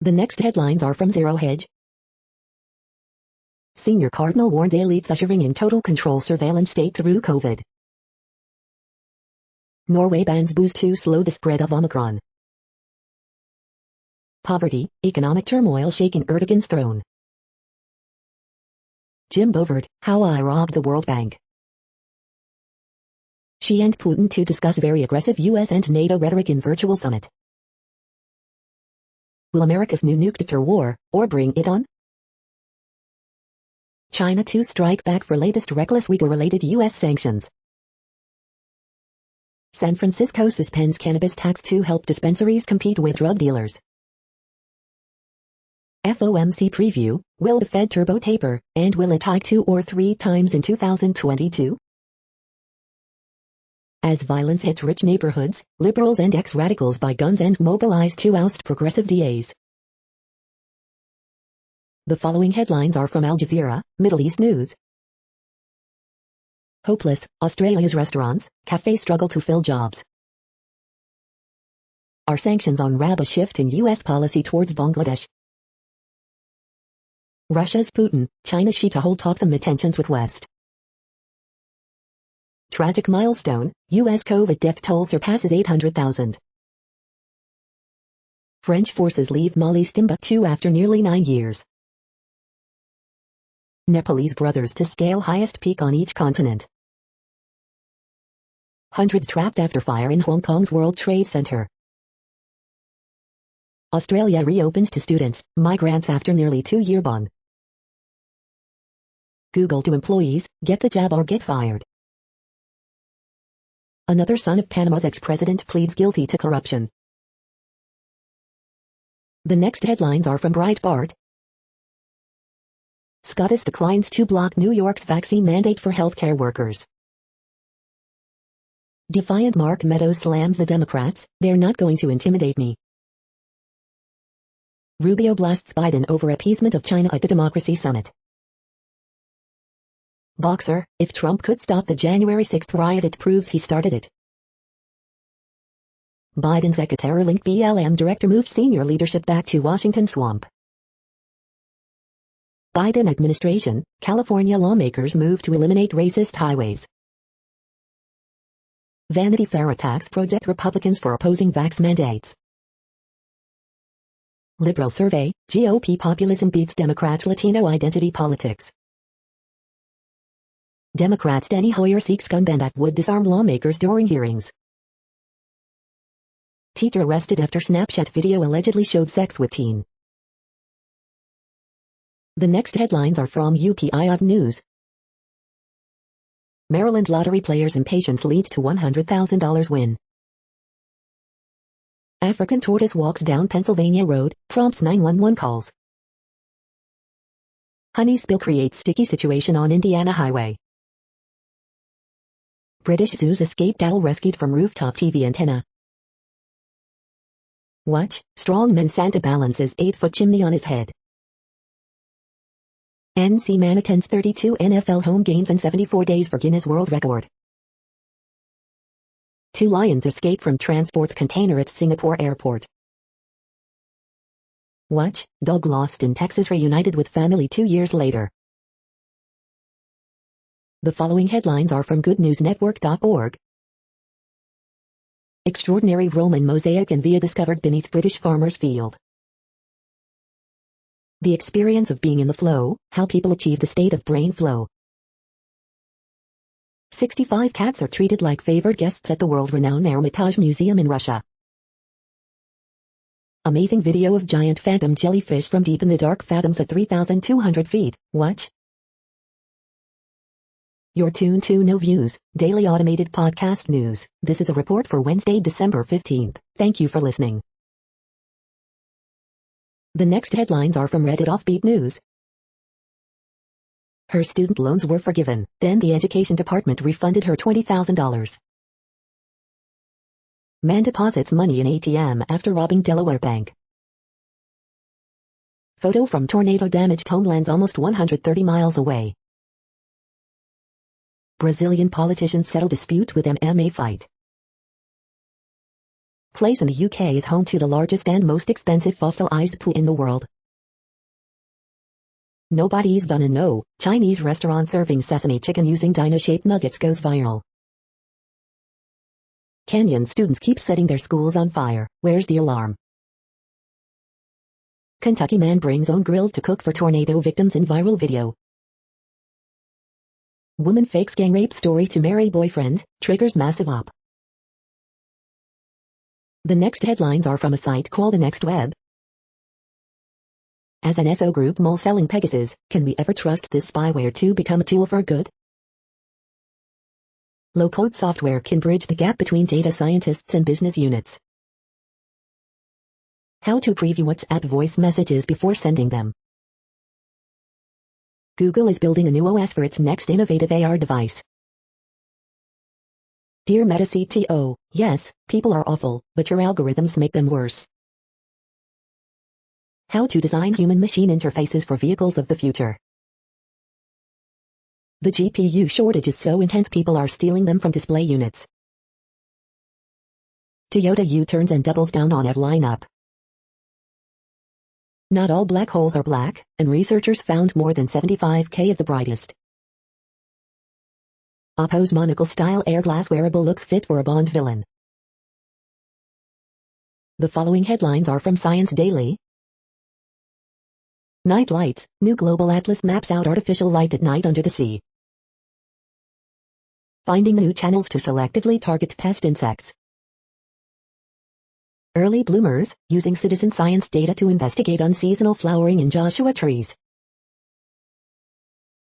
The next headlines are from Zero Hedge. Senior Cardinal warns elites ushering in total control surveillance state through COVID. Norway bans booze to slow the spread of Omicron. Poverty, economic turmoil shaking Erdogan's throne. Jim Bovard, how I robbed the World Bank. Xi and Putin to discuss very aggressive US and NATO rhetoric in virtual summit. Will America's new nuke deter war, or bring it on? China to strike back for latest reckless Uyghur-related US sanctions. San Francisco suspends cannabis tax to help dispensaries compete with drug dealers. FOMC preview, will the Fed turbo taper, and will it hike 2 or 3 times in 2022? As violence hits rich neighborhoods, liberals and ex-radicals buy guns and mobilize to oust progressive DAs. The following headlines are from Al Jazeera, Middle East News. Hopeless, Australia's restaurants, cafes struggle to fill jobs. Are sanctions on RAB a shift in U.S. policy towards Bangladesh? Russia's Putin, China's Xi to hold talks amid tensions with West. Tragic milestone, U.S. COVID death toll surpasses 800,000. French forces leave Mali's Timbuktu after nearly 9 years. Nepalese brothers to scale highest peak on each continent. Hundreds trapped after fire in Hong Kong's World Trade Center. Australia reopens to students, migrants after nearly 2-year ban. Google to employees, get the jab or get fired. Another son of Panama's ex-president pleads guilty to corruption. The next headlines are from Breitbart. SCOTUS declines to block New York's vaccine mandate for healthcare workers. Defiant Mark Meadows slams the Democrats, they're not going to intimidate me. Rubio blasts Biden over appeasement of China at the Democracy Summit. Boxer, if Trump could stop the January 6th riot, it proves he started it. Biden's Terror-linked BLM director moves senior leadership back to Washington swamp. Biden administration, California lawmakers move to eliminate racist highways. Vanity Fair attacks project Republicans for opposing vax mandates. Liberal survey, GOP populism beats Democrats' Latino identity politics. Democrat Steny Hoyer seeks gun ban that would disarm lawmakers during hearings. Teacher arrested after Snapchat video allegedly showed sex with teen. The next headlines are from UPI News. Maryland lottery players' impatience leads to $100,000 win. African tortoise walks down Pennsylvania road, prompts 911 calls. Honey spill creates sticky situation on Indiana highway. British zoo's escaped owl rescued from rooftop TV antenna. Watch, strongman Santa balances 8-foot chimney on his head. NC man attends 32 NFL home games in 74 days for Guinness World Record. 2 lions escape from transport container at Singapore airport. Watch, dog lost in Texas reunited with family 2 years later. The following headlines are from goodnewsnetwork.org. Extraordinary Roman mosaic and via discovered beneath British farmer's field. The experience of being in the flow, how people achieve the state of brain flow. 65 cats are treated like favored guests at the world-renowned Hermitage Museum in Russia. Amazing video of giant phantom jellyfish from deep in the dark fathoms at 3,200 feet. Watch. You're tuned to No Views, daily automated podcast news. This is a report for Wednesday, December 15th. Thank you for listening. The next headlines are from Reddit Offbeat News. Her student loans were forgiven, then the education department refunded her $20,000. Man deposits money in ATM after robbing Delaware bank. Photo from tornado-damaged homelands almost 130 miles away. Brazilian politicians settle dispute with MMA fight. Place in the UK is home to the largest and most expensive fossilized pool in the world. Nobody's gonna know, Chinese restaurant serving sesame chicken using dino-shaped nuggets goes viral. Kenyan students keep setting their schools on fire, where's the alarm? Kentucky man brings own grill to cook for tornado victims in viral video. Woman fakes gang rape story to marry boyfriend, triggers massive op. The next headlines are from a site called The Next Web. As an SO group mole selling Pegasus, can we ever trust this spyware to become a tool for good? Low-code software can bridge the gap between data scientists and business units. How to preview WhatsApp voice messages before sending them. Google is building a new OS for its next innovative AR device. Dear Meta CTO, yes, people are awful, but your algorithms make them worse. How to design human-machine interfaces for vehicles of the future. The GPU shortage is so intense people are stealing them from display units. Toyota U-turns and doubles down on EV lineup. Not all black holes are black, and researchers found more than 75K of the brightest. Oppo's monocle-style airglass wearable looks fit for a Bond villain. The following headlines are from Science Daily. Night lights, new global atlas maps out artificial light at night under the sea. Finding new channels to selectively target pest insects. Early bloomers, using citizen science data to investigate unseasonal flowering in Joshua trees.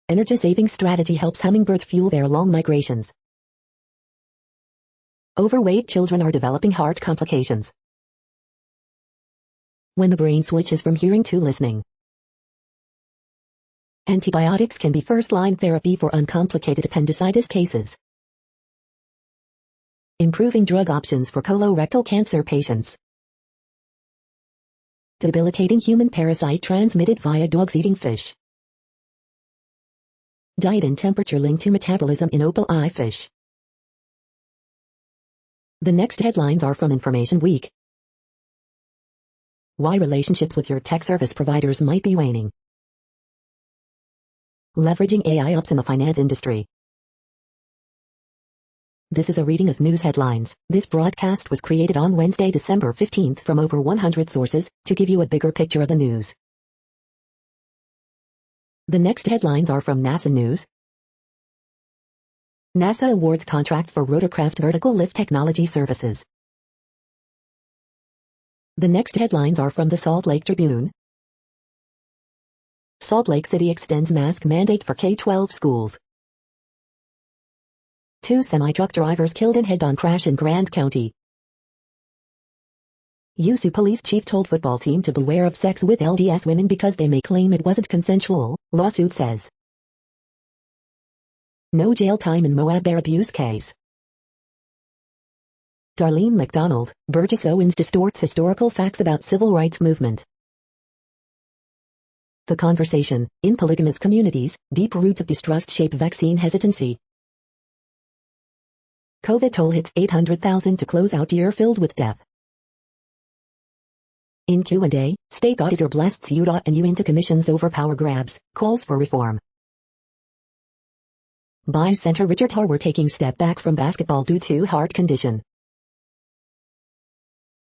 Energy-saving strategy helps hummingbirds fuel their long migrations. Overweight children are developing heart complications. When the brain switches from hearing to listening. Antibiotics can be first-line therapy for uncomplicated appendicitis cases. Improving drug options for colorectal cancer patients. Debilitating human parasite transmitted via dogs eating fish. Diet and temperature linked to metabolism in opal eye fish. The next headlines are from Information Week. Why relationships with your tech service providers might be waning. Leveraging AI ops in the finance industry. This is a reading of news headlines. This broadcast was created on Wednesday, December 15th from over 100 sources to give you a bigger picture of the news. The next headlines are from NASA News. NASA awards contracts for rotorcraft vertical lift technology services. The next headlines are from the Salt Lake Tribune. Salt Lake City extends mask mandate for K-12 schools. 2 semi-truck drivers killed in head-on crash in Grand County. USU police chief told football team to beware of sex with LDS women because they may claim it wasn't consensual, lawsuit says. No jail time in Moab bear abuse case. Darlene MacDonald, Burgess Owens distorts historical facts about civil rights movement. The conversation, in polygamous communities, deep roots of distrust shape vaccine hesitancy. COVID toll hits 800,000 to close out year filled with death. In Q&A, state auditor blasts UDOT and U into commissions over power grabs, calls for reform. Buys center Richard Harwer taking step back from basketball due to heart condition.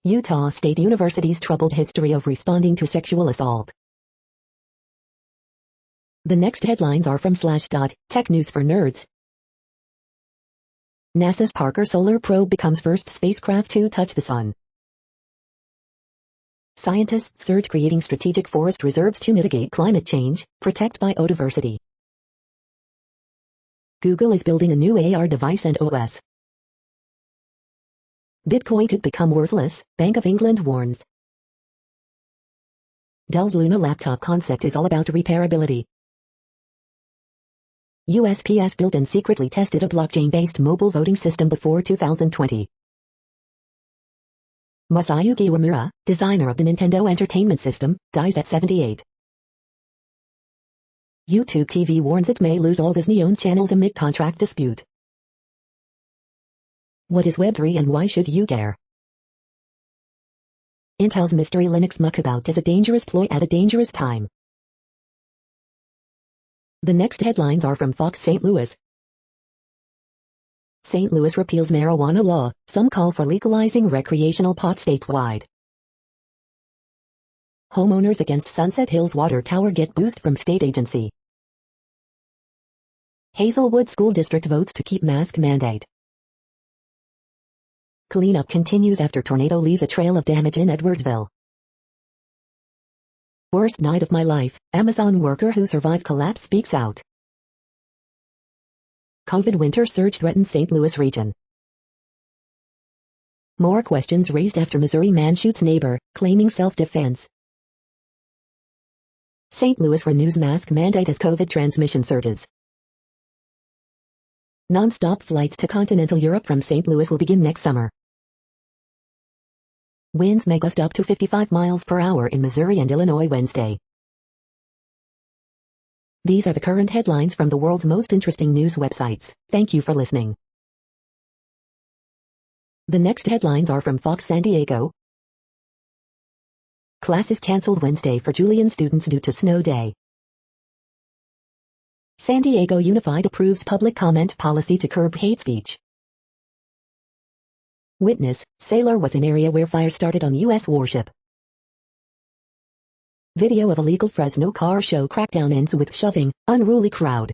Utah State University's troubled history of responding to sexual assault. The next headlines are from Slashdot, tech news for nerds. NASA's Parker Solar Probe becomes first spacecraft to touch the sun. Scientists surge creating strategic forest reserves to mitigate climate change, protect biodiversity. Google is building a new AR device and OS. Bitcoin could become worthless, Bank of England warns. Dell's Luna laptop concept is all about repairability. USPS built and secretly tested a blockchain-based mobile voting system before 2020. Masayuki Uemura, designer of the Nintendo Entertainment System, dies at 78. YouTube TV warns it may lose all Disney-owned channels amid contract dispute. What is Web3 and why should you care? Intel's mystery Linux muckabout is a dangerous ploy at a dangerous time. The next headlines are from Fox St. Louis. St. Louis repeals marijuana law, some call for legalizing recreational pot statewide. Homeowners against Sunset Hills water tower get boost from state agency. Hazelwood School District votes to keep mask mandate. Cleanup continues after tornado leaves a trail of damage in Edwardsville. Worst night of my life, Amazon worker who survived collapse speaks out. COVID winter surge threatens St. Louis region. More questions raised after Missouri man shoots neighbor, claiming self-defense. St. Louis renews mask mandate as COVID transmission surges. Non-stop flights to continental Europe from St. Louis will begin next summer. Winds may gust up to 55 miles per hour in Missouri and Illinois Wednesday. These are the current headlines from the world's most interesting news websites. Thank you for listening. The next headlines are from Fox San Diego. Classes canceled Wednesday for Julian students due to snow day. San Diego Unified approves public comment policy to curb hate speech. Witness, sailor was in area where fire started on U.S. warship. Video of illegal Fresno car show crackdown ends with shoving, unruly crowd.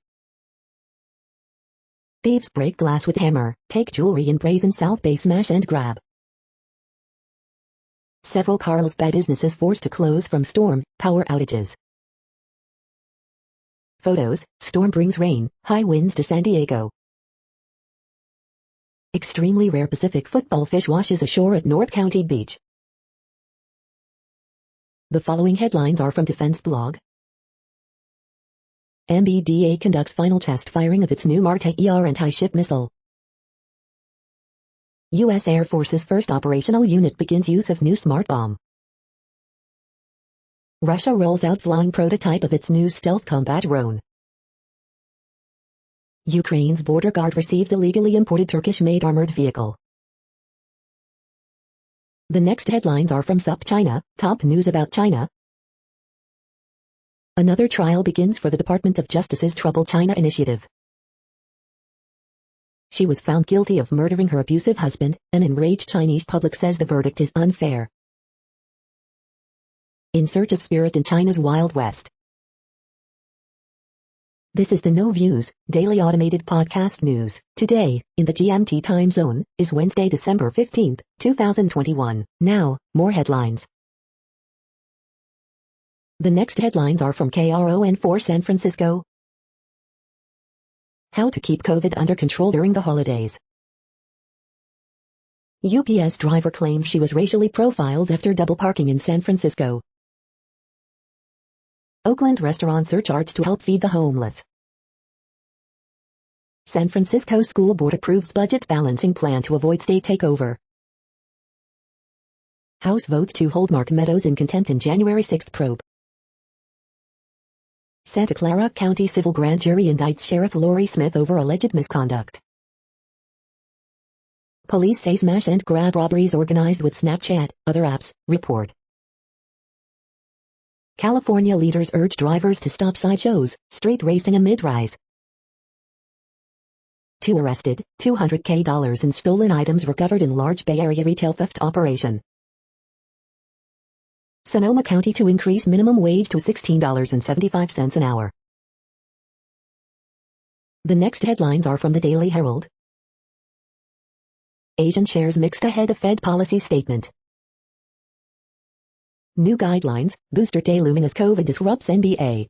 Thieves break glass with hammer, take jewelry in brazen South Bay smash and grab. Several Carlsbad businesses forced to close from storm, power outages. Photos, storm brings rain, high winds to San Diego. Extremely rare Pacific football fish washes ashore at North County Beach. The following headlines are from Defense Blog. MBDA conducts final test firing of its new Marte-ER anti-ship missile. U.S. Air Force's first operational unit begins use of new smart bomb. Russia rolls out flying prototype of its new stealth combat drone. Ukraine's border guard receives illegally imported Turkish-made armored vehicle. The next headlines are from SupChina, top news about China. Another trial begins for the Department of Justice's Trouble China initiative. She was found guilty of murdering her abusive husband. An enraged Chinese public says the verdict is unfair. In search of spirit in China's Wild West. This is the No Views, daily automated podcast news. Today, in the GMT time zone, is Wednesday, December 15th, 2021. Now, more headlines. The next headlines are from KRON4 San Francisco. How to keep COVID under control during the holidays. UPS driver claims she was racially profiled after double parking in San Francisco. Oakland restaurant surcharge to help feed the homeless. San Francisco School Board approves budget balancing plan to avoid state takeover. House votes to hold Mark Meadows in contempt in January 6 probe. Santa Clara County Civil Grand Jury indicts Sheriff Lori Smith over alleged misconduct. Police say smash and grab robberies organized with Snapchat, other apps, report. California leaders urge drivers to stop sideshows, street racing amid rise. 2 arrested, $200K in stolen items recovered in large Bay Area retail theft operation. Sonoma County to increase minimum wage to $16.75 an hour. The next headlines are from the Daily Herald. Asian shares mixed ahead of Fed policy statement. New guidelines, booster day looming as COVID disrupts NBA.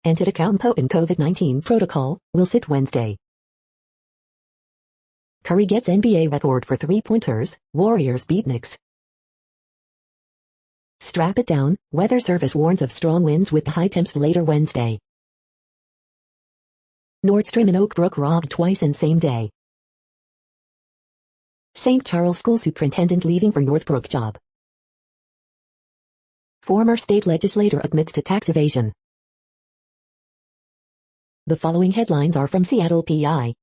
Antetokounmpo in COVID-19 protocol, will sit Wednesday. Curry gets NBA record for three-pointers, Warriors beat Knicks. Strap it down, Weather Service warns of strong winds with high temps later Wednesday. Nordstrom in Oak Brook robbed twice in same day. St. Charles School Superintendent leaving for Northbrook job. Former state legislator admits to tax evasion. The following headlines are from Seattle PI.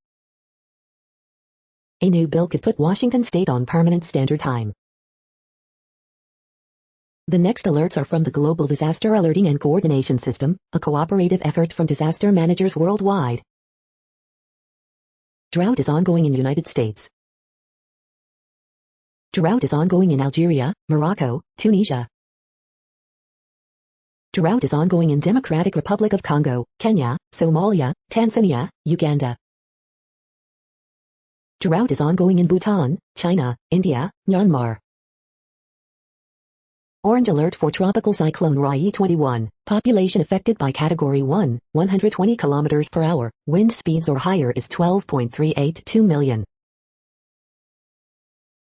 A new bill could put Washington state on permanent standard time. The next alerts are from the Global Disaster Alerting and Coordination System, a cooperative effort from disaster managers worldwide. Drought is ongoing in United States. Drought is ongoing in Algeria, Morocco, Tunisia. Drought is ongoing in Democratic Republic of Congo, Kenya, Somalia, Tanzania, Uganda. Drought is ongoing in Bhutan, China, India, Myanmar. Orange alert for tropical cyclone Rai-21, population affected by category 1, 120 km per hour, wind speeds or higher is 12.382 million.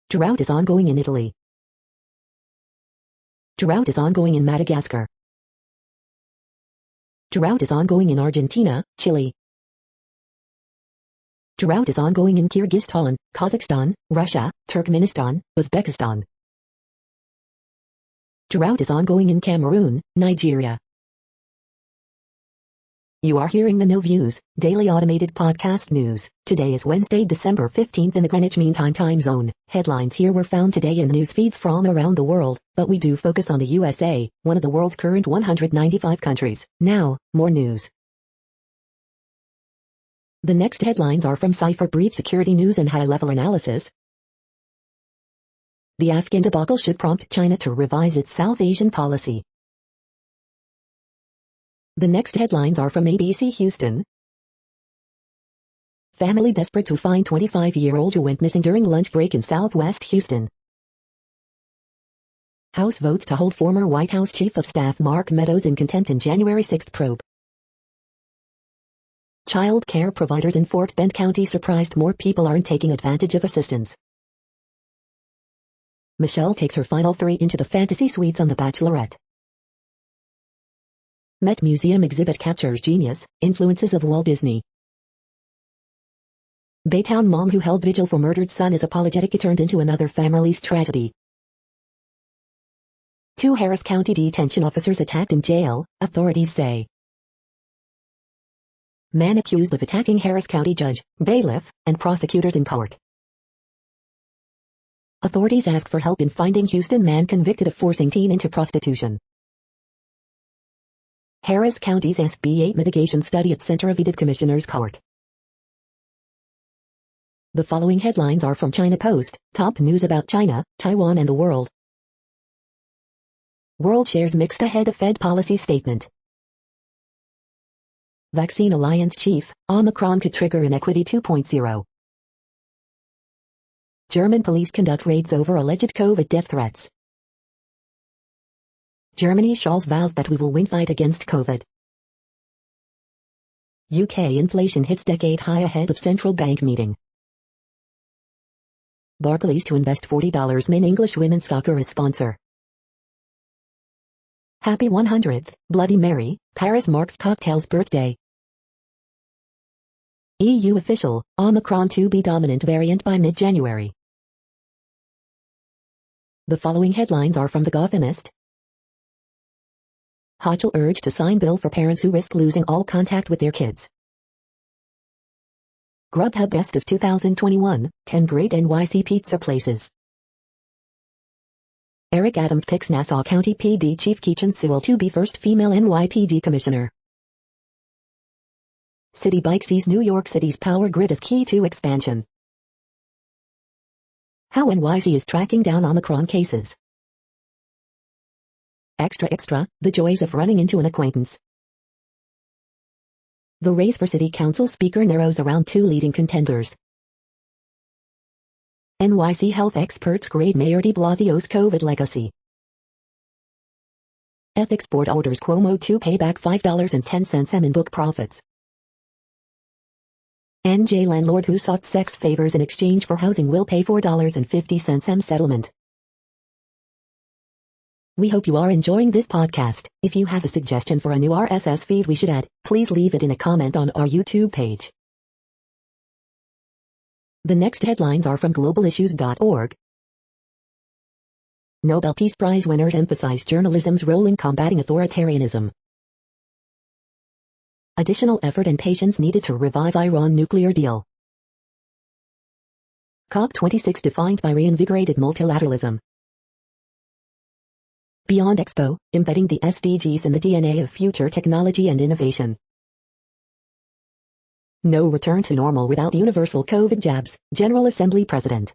Drought is ongoing in Italy. Drought is ongoing in Madagascar. Drought is ongoing in Argentina, Chile. Drought is ongoing in Kyrgyzstan, Kazakhstan, Russia, Turkmenistan, Uzbekistan. Drought is ongoing in Cameroon, Nigeria. You are hearing the No Views, daily automated podcast news. Today is Wednesday, December 15th in the Greenwich Mean Time time zone. Headlines here were found today in news feeds from around the world, but we do focus on the USA, one of the world's current 195 countries. Now, more news. The next headlines are from Cipher Brief Security News and High-Level Analysis. The Afghan debacle should prompt China to revise its South Asian policy. The next headlines are from ABC Houston. Family desperate to find 25-year-old who went missing during lunch break in Southwest Houston. House votes to hold former White House Chief of Staff Mark Meadows in contempt in January 6 probe. Child care providers in Fort Bend County surprised more people aren't taking advantage of assistance. Michelle takes her final 3 into the fantasy suites on The Bachelorette. Met Museum exhibit captures genius, influences of Walt Disney. Baytown mom who held vigil for murdered son is apologetic it turned into another family's tragedy. Two Harris County detention officers attacked in jail, authorities say. Man accused of attacking Harris County judge, bailiff, and prosecutors in court. Authorities ask for help in finding Houston man convicted of forcing teen into prostitution. Harris County's SB 8 mitigation study at Center of Edith Commissioner's Court. The following headlines are from China Post, top news about China, Taiwan and the world. World shares mixed ahead of Fed policy statement. Vaccine Alliance chief, Omicron could trigger inequity 2.0. German police conduct raids over alleged COVID death threats. Germany Scholz vows that we will win fight against COVID. UK inflation hits decade high ahead of central bank meeting. Barclays to invest $40 in English women's soccer as sponsor. Happy 100th, Bloody Mary, Paris marks cocktail's birthday. EU official, Omicron to be dominant variant by mid-January. The following headlines are from The Gothamist. Hochul urged to sign bill for parents who risk losing all contact with their kids. Grubhub Best of 2021, 10 great NYC pizza places. Eric Adams picks Nassau County PD Chief Keechan Sewell to be first female NYPD commissioner. City Bike sees New York City's power grid as key to expansion. How NYC is tracking down Omicron cases. Extra, the joys of running into an acquaintance. The race for city council speaker narrows around two leading contenders. NYC health experts grade Mayor de Blasio's COVID legacy. Ethics board orders Cuomo to pay back $5.10 in book profits. NJ landlord who sought sex favors in exchange for housing will pay $4.50 settlement. We hope you are enjoying this podcast. If you have a suggestion for a new RSS feed we should add, please leave it in a comment on our YouTube page. The next headlines are from globalissues.org. Nobel Peace Prize winners emphasize journalism's role in combating authoritarianism. Additional effort and patience needed to revive Iran nuclear deal. COP26 defined by reinvigorated multilateralism. Beyond Expo, embedding the SDGs in the DNA of future technology and innovation. No return to normal without universal COVID jabs, General Assembly President.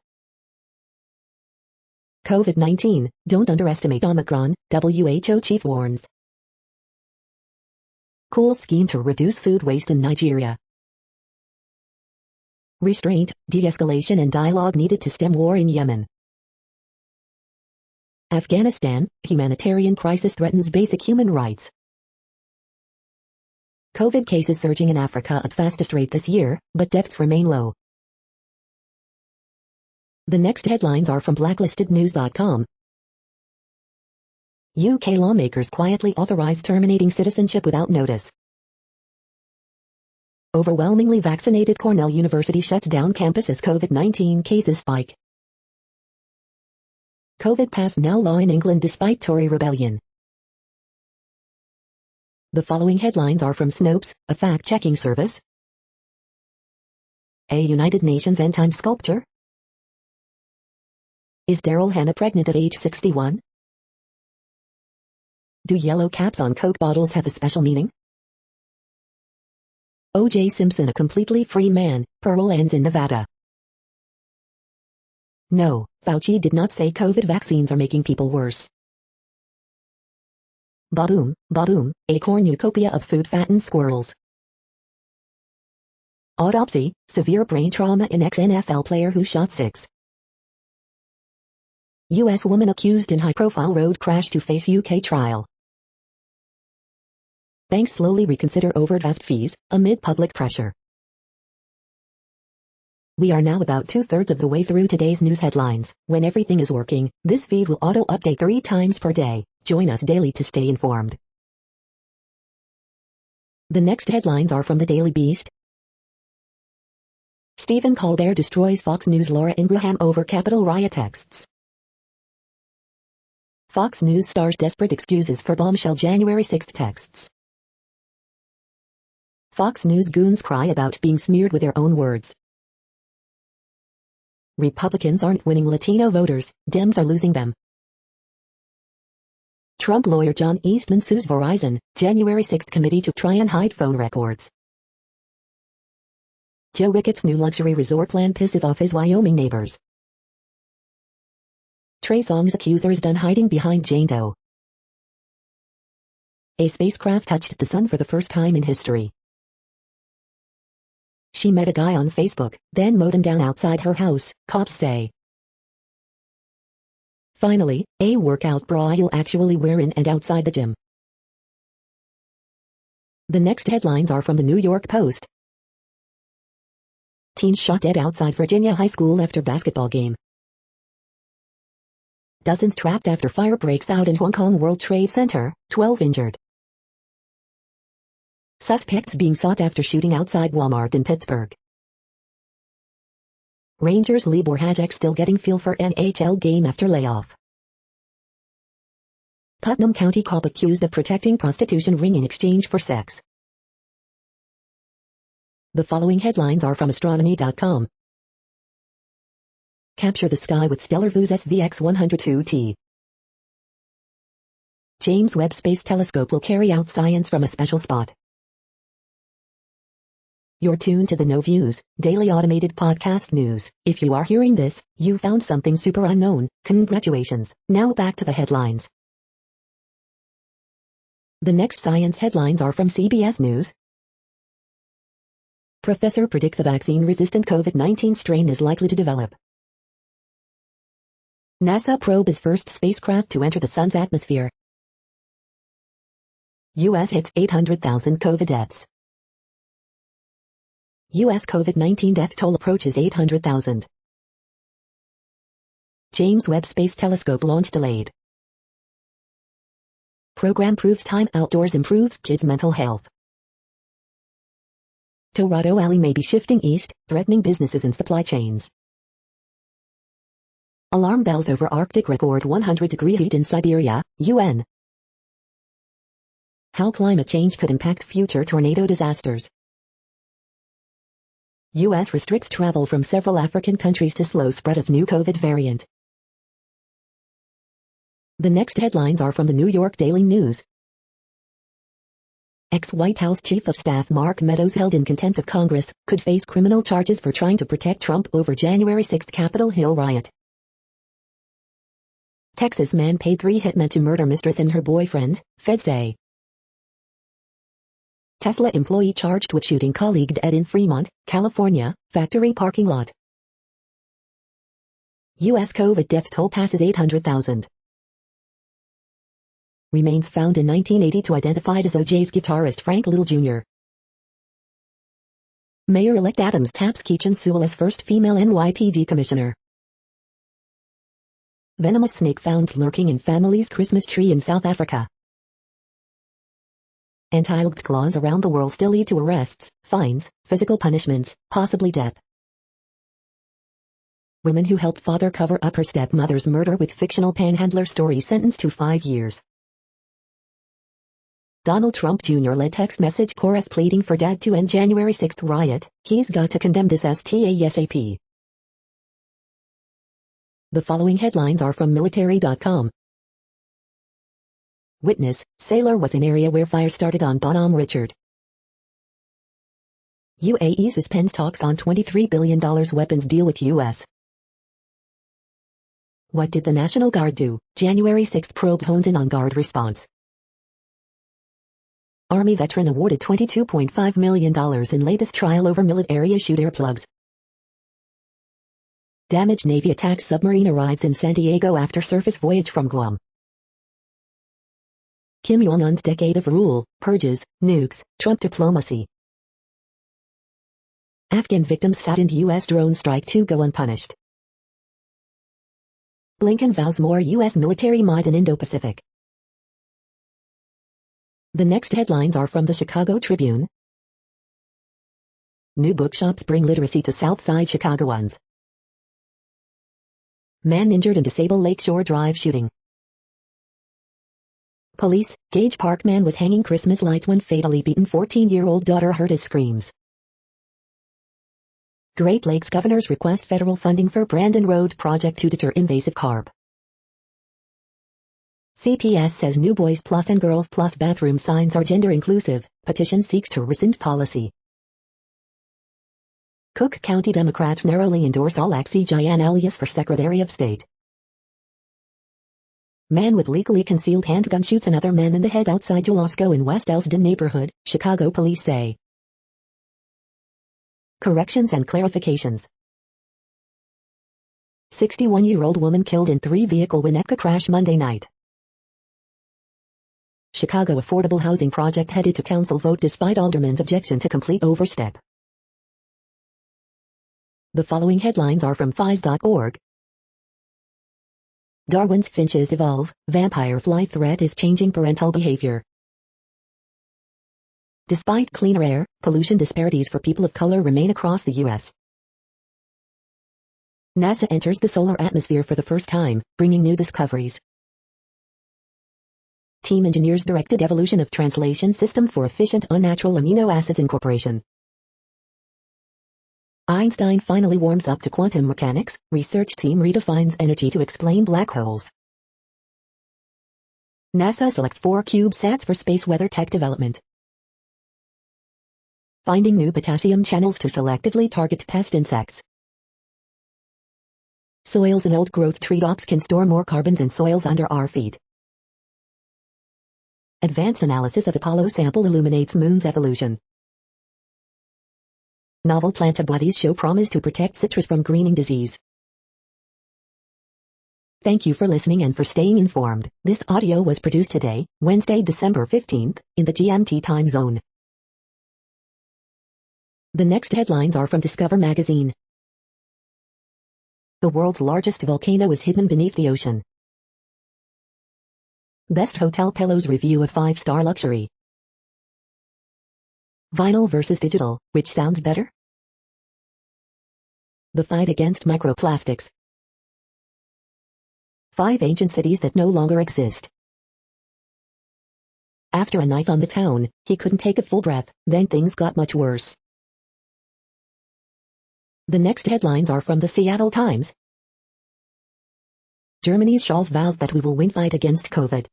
COVID-19, don't underestimate Omicron, WHO chief warns. Cool scheme to reduce food waste in Nigeria. Restraint, de-escalation and dialogue needed to stem war in Yemen. Afghanistan, humanitarian crisis threatens basic human rights. COVID cases surging in Africa at fastest rate this year, but deaths remain low. The next headlines are from blacklistednews.com. UK lawmakers quietly authorize terminating citizenship without notice. Overwhelmingly vaccinated Cornell University shuts down campus as COVID-19 cases spike. COVID passed now law in England despite Tory rebellion. The following headlines are from Snopes, a fact-checking service. A United Nations end time sculpture? Is Daryl Hannah pregnant at age 61? Do yellow caps on Coke bottles have a special meaning? O.J. Simpson a completely free man, parole ends in Nevada. No, Fauci did not say COVID vaccines are making people worse. Ba-boom, a cornucopia of food fattens squirrels. Autopsy, severe brain trauma in ex-NFL player who shot 6. U.S. woman accused in high-profile road crash to face UK trial. Banks slowly reconsider overdraft fees, amid public pressure. We are now about 2/3 of the way through today's news headlines. When everything is working, this feed will auto-update 3 times per day. Join us daily to stay informed. The next headlines are from the Daily Beast. Stephen Colbert destroys Fox News' Laura Ingraham over Capitol riot texts. Fox News stars desperate excuses for bombshell January 6 texts. Fox News goons cry about being smeared with their own words. Republicans aren't winning Latino voters, Dems are losing them. Trump lawyer John Eastman sues Verizon, January 6 committee to try and hide phone records. Joe Ricketts' new luxury resort plan pisses off his Wyoming neighbors. Trey Songz's accuser is done hiding behind Jane Doe. A spacecraft touched the sun for the first time in history. She met a guy on Facebook, then mowed him down outside her house, cops say. Finally, a workout bra you'll actually wear in and outside the gym. The next headlines are from the New York Post. Teen shot dead outside Virginia high school after basketball game. Dozens trapped after fire breaks out in Hong Kong World Trade Center, 12 injured. Suspects being sought after shooting outside Walmart in Pittsburgh. Rangers' Libor Hajek still getting feel for NHL game after layoff. Putnam County cop accused of protecting prostitution ring in exchange for sex. The following headlines are from astronomy.com. Capture the sky with stellar views SVX-102T. James Webb Space Telescope will carry out science from a special spot. You're tuned to the No Views, daily automated podcast news. If you are hearing this, you found something super unknown. Congratulations. Now back to the headlines. The next science headlines are from CBS News. Professor predicts a vaccine-resistant COVID-19 strain is likely to develop. NASA probe is first spacecraft to enter the sun's atmosphere. U.S. hits 800,000 COVID deaths. U.S. COVID-19 death toll approaches 800,000. James Webb Space Telescope launch delayed. Program proves time outdoors improves kids' mental health. Torado Alley may be shifting east, threatening businesses and supply chains. Alarm bells over Arctic record 100-degree heat in Siberia, UN. How climate change could impact future tornado disasters. U.S. restricts travel from several African countries to slow spread of new COVID variant. The next headlines are from the New York Daily News. Ex-White House Chief of Staff Mark Meadows held in contempt of Congress could face criminal charges for trying to protect Trump over January 6 Capitol Hill riot. Texas man paid 3 hitmen to murder mistress and her boyfriend, feds say. Tesla employee charged with shooting colleague dead in Fremont, California, factory parking lot. U.S. COVID death toll passes 800,000. Remains found in 1982 identified as OJ's guitarist Frank Little Jr. Mayor-elect Adams taps Keechant Sewell as first female NYPD commissioner. Venomous snake found lurking in family's Christmas tree in South Africa. Anti-locked laws around the world still lead to arrests, fines, physical punishments, possibly death. Woman who helped father cover up her stepmother's murder with fictional panhandler story sentenced to 5 years. Donald Trump Jr. led text message chorus pleading for dad to end January 6 riot. He's got to condemn this ASAP. The following headlines are from military.com. Witness, sailor was in area where fire started on Bonhomme Richard. UAE suspends talks on $23 billion weapons deal with U.S. What did the National Guard do? January 6 probe hones in on Guard response. Army veteran awarded $22.5 million in latest trial over military shoot earplugs. Damaged Navy attack submarine arrives in San Diego after surface voyage from Guam. Kim Jong-un's decade of rule, purges, nukes, Trump diplomacy. Afghan victims saddened U.S. drone strike to go unpunished. Blinken vows more U.S. military might in Indo-Pacific. The next headlines are from the Chicago Tribune. New bookshops bring literacy to Southside Chicagoans. Man injured in Disabled Lakeshore Drive shooting. Police, Gage Park man was hanging Christmas lights when fatally beaten 14-year-old daughter heard his screams. Great Lakes governors request federal funding for Brandon Road project to deter invasive carp. CPS says new Boys Plus and Girls Plus bathroom signs are gender inclusive, petition seeks to rescind policy. Cook County Democrats narrowly endorse Alexi Jayan alias for Secretary of State. Man with legally concealed handgun shoots another man in the head outside Jalisco in West Elsdon neighborhood, Chicago police say. Corrections and clarifications. 61-year-old woman killed in three-vehicle Winnetka crash Monday night. Chicago affordable housing project headed to council vote despite alderman's objection to complete overstep. The following headlines are from FIS.org. Darwin's finches evolve, vampire fly threat is changing parental behavior. Despite cleaner air, pollution disparities for people of color remain across the U.S. NASA enters the solar atmosphere for the first time, bringing new discoveries. Team engineers directed evolution of translation system for efficient unnatural amino acids incorporation. Einstein finally warms up to quantum mechanics, research team redefines energy to explain black holes. NASA selects 4 CubeSats for space weather tech development. Finding new potassium channels to selectively target pest insects. Soils in old-growth treetops can store more carbon than soils under our feet. Advanced analysis of Apollo sample illuminates moon's evolution. Novel plant antibodies show promise to protect citrus from greening disease. Thank you for listening and for staying informed. This audio was produced today, Wednesday, December 15th, in the GMT time zone. The next headlines are from Discover magazine. The world's largest volcano is hidden beneath the ocean. Best hotel pillows review of 5-star luxury. Vinyl versus digital, which sounds better? The fight against microplastics. 5 ancient cities that no longer exist. After a night on the town, he couldn't take a full breath, then things got much worse. The next headlines are from the Seattle Times. Germany's Scholz vows that we will win fight against COVID.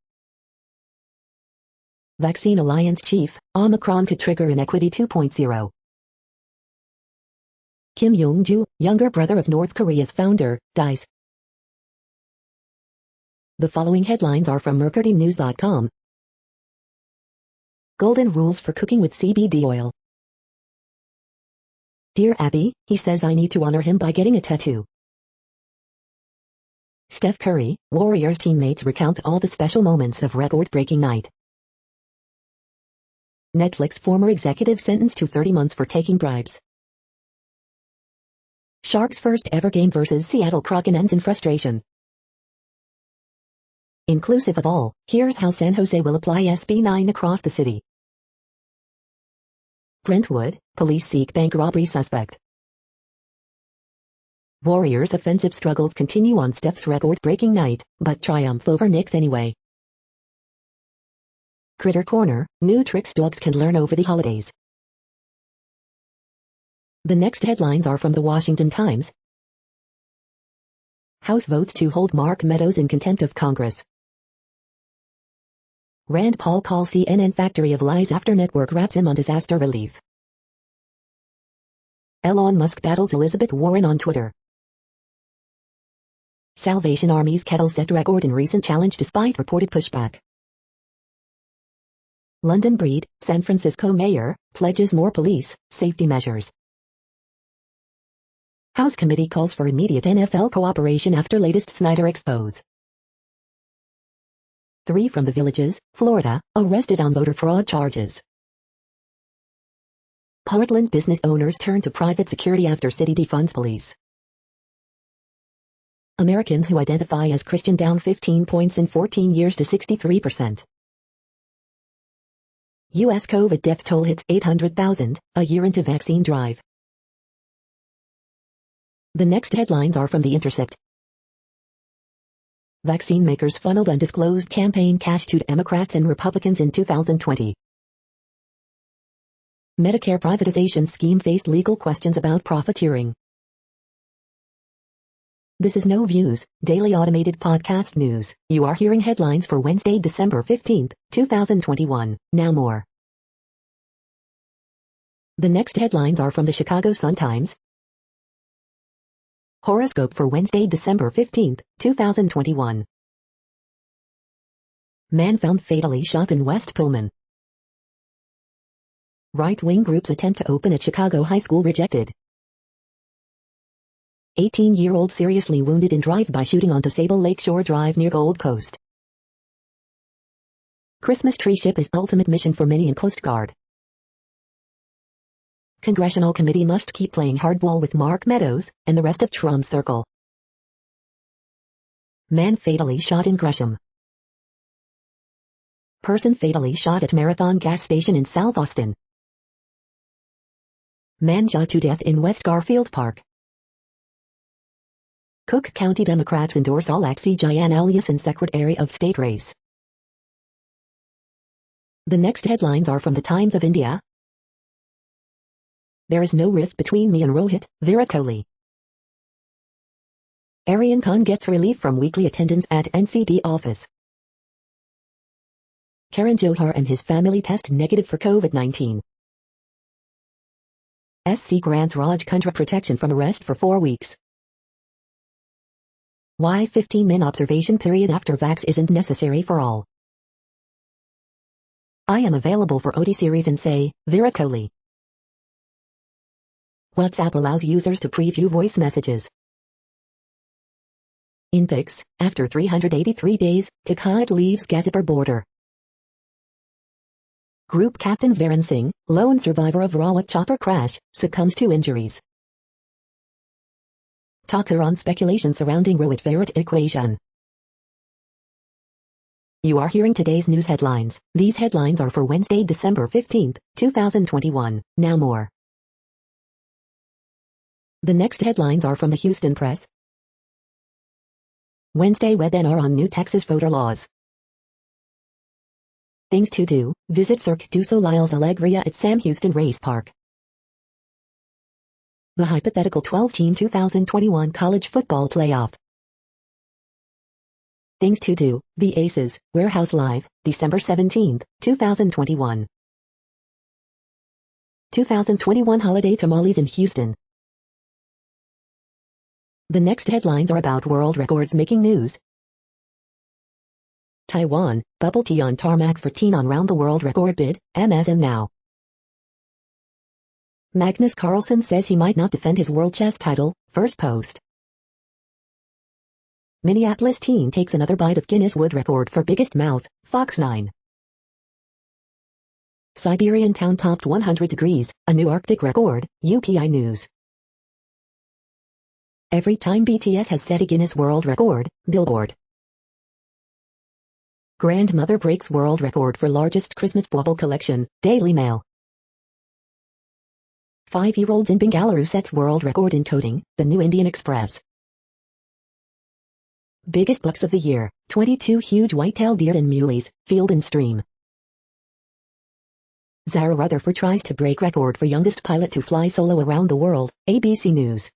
Vaccine Alliance chief, Omicron could trigger inequity 2.0. Kim Jong-ju, younger brother of North Korea's founder, dies. The following headlines are from mercurynews.com. Golden rules for cooking with CBD oil. Dear Abby, he says I need to honor him by getting a tattoo. Steph Curry, Warriors teammates recount all the special moments of record-breaking night. Netflix former executive sentenced to 30 months for taking bribes. Sharks' first ever game versus Seattle Kraken ends in frustration. Inclusive of all, here's how San Jose will apply SB 9 across the city. Brentwood, police seek bank robbery suspect. Warriors' offensive struggles continue on Steph's record-breaking night, but triumph over Knicks anyway. Critter Corner, new tricks dogs can learn over the holidays. The next headlines are from the Washington Times. House votes to hold Mark Meadows in contempt of Congress. Rand Paul calls CNN factory of lies after network wraps him on disaster relief. Elon Musk battles Elizabeth Warren on Twitter. Salvation Army's kettle set record in recent challenge despite reported pushback. London breed, San Francisco mayor, pledges more police safety measures. House committee calls for immediate NFL cooperation after latest Snyder expose. 3 from the Villages, Florida, arrested on voter fraud charges. Portland business owners turn to private security after city defunds police. Americans who identify as Christian down 15 points in 14 years to 63%. U.S. COVID death toll hits 800,000, a year into vaccine drive. The next headlines are from The Intercept. Vaccine makers funneled undisclosed campaign cash to Democrats and Republicans in 2020. Medicare privatization scheme faced legal questions about profiteering. This is No Views, daily automated podcast news. You are hearing headlines for Wednesday, December 15, 2021. Now more. The next headlines are from the Chicago Sun-Times. Horoscope for Wednesday, December 15, 2021. Man found fatally shot in West Pullman. Right-wing groups attempt to open at Chicago high school rejected. 18-year-old seriously wounded in drive-by shooting onto Sable Lakeshore Drive near Gold Coast. Christmas tree ship is ultimate mission for many in Coast Guard. Congressional committee must keep playing hardball with Mark Meadows and the rest of Trump's circle. Man fatally shot in Gresham. Person fatally shot at Marathon gas station in South Austin. Man shot to death in West Garfield Park. Cook County Democrats endorse Alexi Jayan Eliason Secretary of State race. The next headlines are from the Times of India. There is no rift between me and Rohit, Virat Kohli. Aryan Khan gets relief from weekly attendance at NCB office. Karan Johar and his family test negative for COVID-19. SC grants Raj Kundra protection from arrest for 4 weeks. Why 15-min observation period after vax isn't necessary for all. I am available for OT series and say, Virat Kohli. WhatsApp allows users to preview voice messages. In pics, after 383 days, Tikhat leaves Gazipur border. Group Captain Viren Singh, lone survivor of Rawat chopper crash, succumbs to injuries. Talker on speculation surrounding Rohit-Virat equation. You are hearing today's news headlines. These headlines are for Wednesday, December 15, 2021. Now more. The next headlines are from the Houston Press. Wednesday webinar on new Texas voter laws. Things to do, visit Cirque du Soleil's Alegria at Sam Houston Race Park. The hypothetical 12-team 2021 college football playoff. Things to do, the Aces, Warehouse Live, December 17, 2021. 2021 holiday tamales in Houston. The next headlines are about world records making news. Taiwan, bubble tea on tarmac for teen on round the world record bid, MSM now. Magnus Carlsen says he might not defend his world chess title, first post. Minneapolis teen takes another bite of Guinness World Record for biggest mouth, Fox 9. Siberian town topped 100 degrees, a new Arctic record, UPI News. Every time BTS has set a Guinness World Record, Billboard. Grandmother breaks world record for largest Christmas bauble collection, Daily Mail. 5-year-olds in Bengaluru sets world record in coding, the New Indian Express. Biggest bucks of the year, 22 huge white-tailed deer and muleys, field and stream. Zara Rutherford tries to break record for youngest pilot to fly solo around the world, ABC News.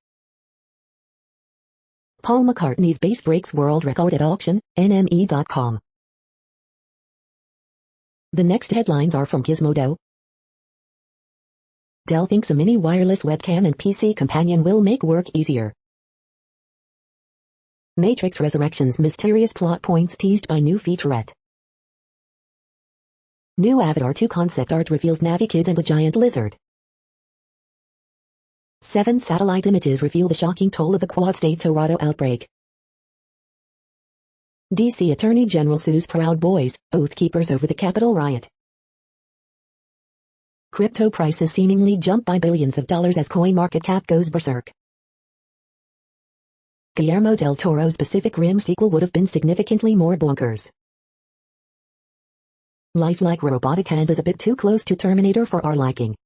Paul McCartney's bass breaks world record at auction, NME.com. The next headlines are from Gizmodo. Dell thinks a mini wireless webcam and PC companion will make work easier. Matrix Resurrections mysterious plot points teased by new featurette. New Avatar 2 concept art reveals Navi Kids and a giant lizard. 7 satellite images reveal the shocking toll of the Quad-State Tornado outbreak. DC Attorney General sues Proud Boys, Oath Keepers over the Capitol riot. Crypto prices seemingly jump by billions of dollars as coin market cap goes berserk. Guillermo del Toro's Pacific Rim sequel would have been significantly more bonkers. Lifelike robotic hand is a bit too close to Terminator for our liking.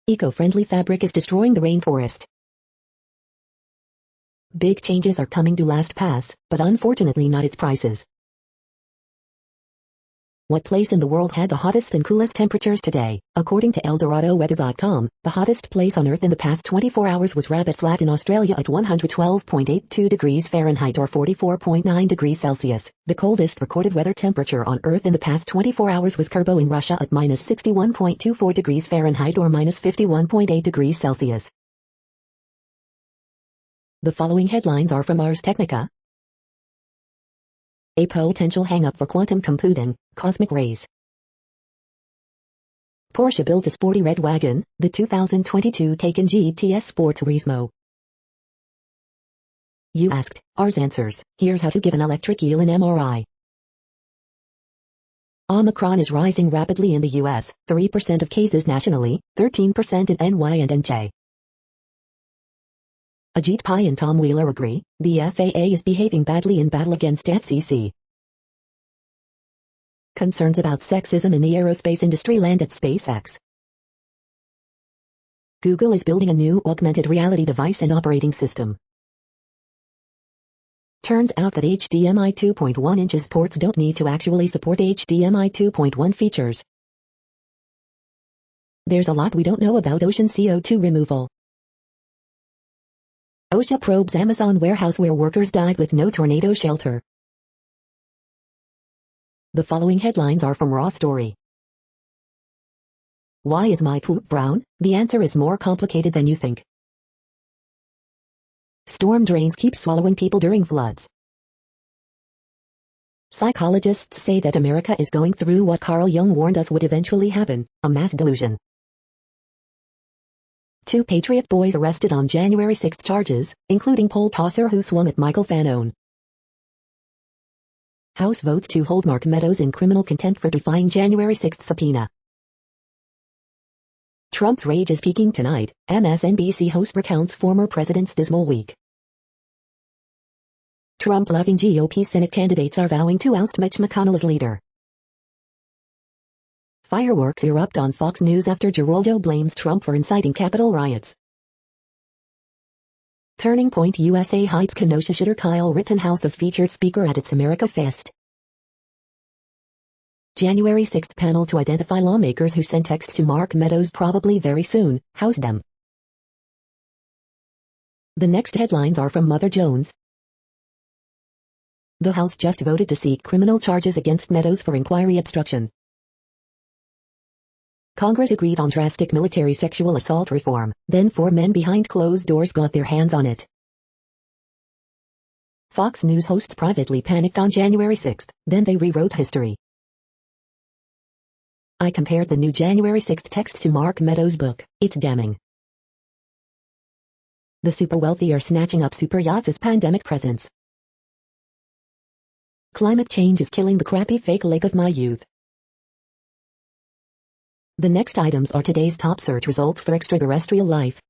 Eco-friendly fabric is destroying the rainforest. Big changes are coming to LastPass, but unfortunately not its prices. What place in the world had the hottest and coolest temperatures today? According to ElDoradoWeather.com, the hottest place on Earth in the past 24 hours was Rabbit Flat in Australia at 112.82 degrees Fahrenheit or 44.9 degrees Celsius. The coldest recorded weather temperature on Earth in the past 24 hours was Kurbo in Russia at minus 61.24 degrees Fahrenheit or minus 51.8 degrees Celsius. The following headlines are from Ars Technica. A potential hang-up for quantum computing, cosmic rays. Porsche builds a sporty red wagon, the 2022 Taycan GTS Sport Turismo. You asked, Ars answers, here's how to give an electric eel an MRI. Omicron is rising rapidly in the US, 3% of cases nationally, 13% in NY and NJ. Ajit Pai and Tom Wheeler agree, the FAA is behaving badly in battle against FCC. Concerns about sexism in the aerospace industry land at SpaceX. Google is building a new augmented reality device and operating system. Turns out that HDMI 2.1 inches ports don't need to actually support HDMI 2.1 features. There's a lot we don't know about ocean CO2 removal. OSHA probes Amazon warehouse where workers died with no tornado shelter. The following headlines are from Raw Story. Why is my poop brown? The answer is more complicated than you think. Storm drains keep swallowing people during floods. Psychologists say that America is going through what Carl Jung warned us would eventually happen, a mass delusion. 2 Patriot boys arrested on January 6 charges, including pole tosser who swung at Michael Fanone. House votes to hold Mark Meadows in criminal contempt for defying January 6 subpoena. Trump's rage is peaking tonight, MSNBC host recounts former president's dismal week. Trump-loving GOP Senate candidates are vowing to oust Mitch McConnell as leader. Fireworks erupt on Fox News after Geraldo blames Trump for inciting Capitol riots. Turning Point USA Heights Kenosha shooter Kyle Rittenhouse as featured speaker at its America Fest. January 6 panel to identify lawmakers who sent texts to Mark Meadows probably very soon, house them. The next headlines are from Mother Jones. The House just voted to seek criminal charges against Meadows for inquiry obstruction. Congress agreed on drastic military sexual assault reform, then 4 men behind closed doors got their hands on it. Fox News hosts privately panicked on January 6, then they rewrote history. I compared the new January 6 text to Mark Meadows' book, it's damning. The super wealthy are snatching up super yachts as pandemic presents. Climate change is killing the crappy fake lake of my youth. The next items are today's top search results for extraterrestrial life.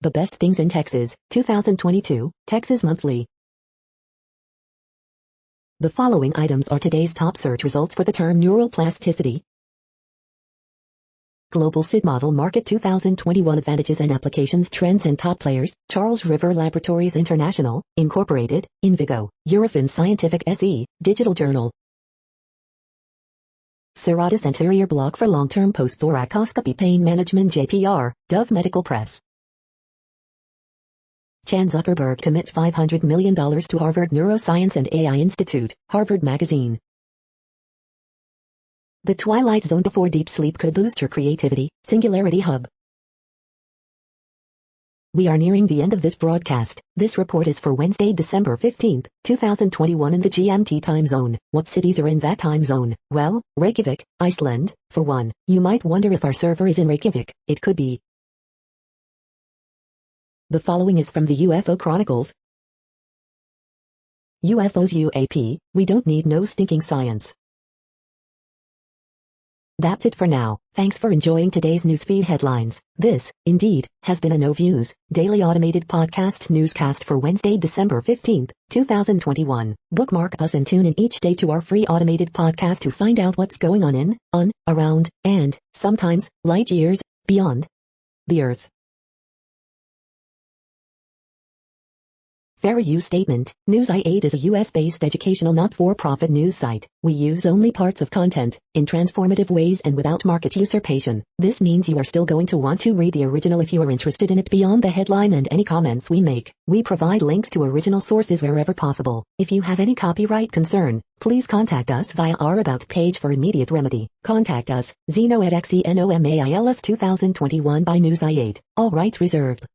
The best things in Texas, 2022, Texas Monthly. The following items are today's top search results for the term neural plasticity. Global SID Model Market 2021 Advantages and Applications Trends and Top Players, Charles River Laboratories International, Incorporated, Invigo, Eurofins Scientific SE, Digital Journal. Serratus Anterior Block for Long-Term Post-Thoracoscopy Pain Management JPR, Dove Medical Press. Chan Zuckerberg commits $500 million to Harvard Neuroscience and AI Institute, Harvard Magazine. The Twilight Zone before deep sleep could boost your creativity, Singularity Hub. We are nearing the end of this broadcast. This report is for Wednesday, December 15, 2021 in the GMT time zone. What cities are in that time zone? Well, Reykjavik, Iceland, for one. You might wonder if our server is in Reykjavik. It could be. The following is from the UFO Chronicles. UFOs UAP, we don't need no stinking science. That's it for now. Thanks for enjoying today's newsfeed headlines. This, indeed, has been a No Views, daily automated podcast newscast for Wednesday, December 15, 2021. Bookmark us and tune in each day to our free automated podcast to find out what's going on, around, and, sometimes, light years, beyond the Earth. Fair use statement. News i8 is a US-based educational not-for-profit news site. We use only parts of content, in transformative ways and without market usurpation. This means you are still going to want to read the original if you are interested in it beyond the headline and any comments we make. We provide links to original sources wherever possible. If you have any copyright concern, please contact us via our About page for immediate remedy. Contact us, Zeno at XENOMAILS 2021 by News i8. All rights reserved.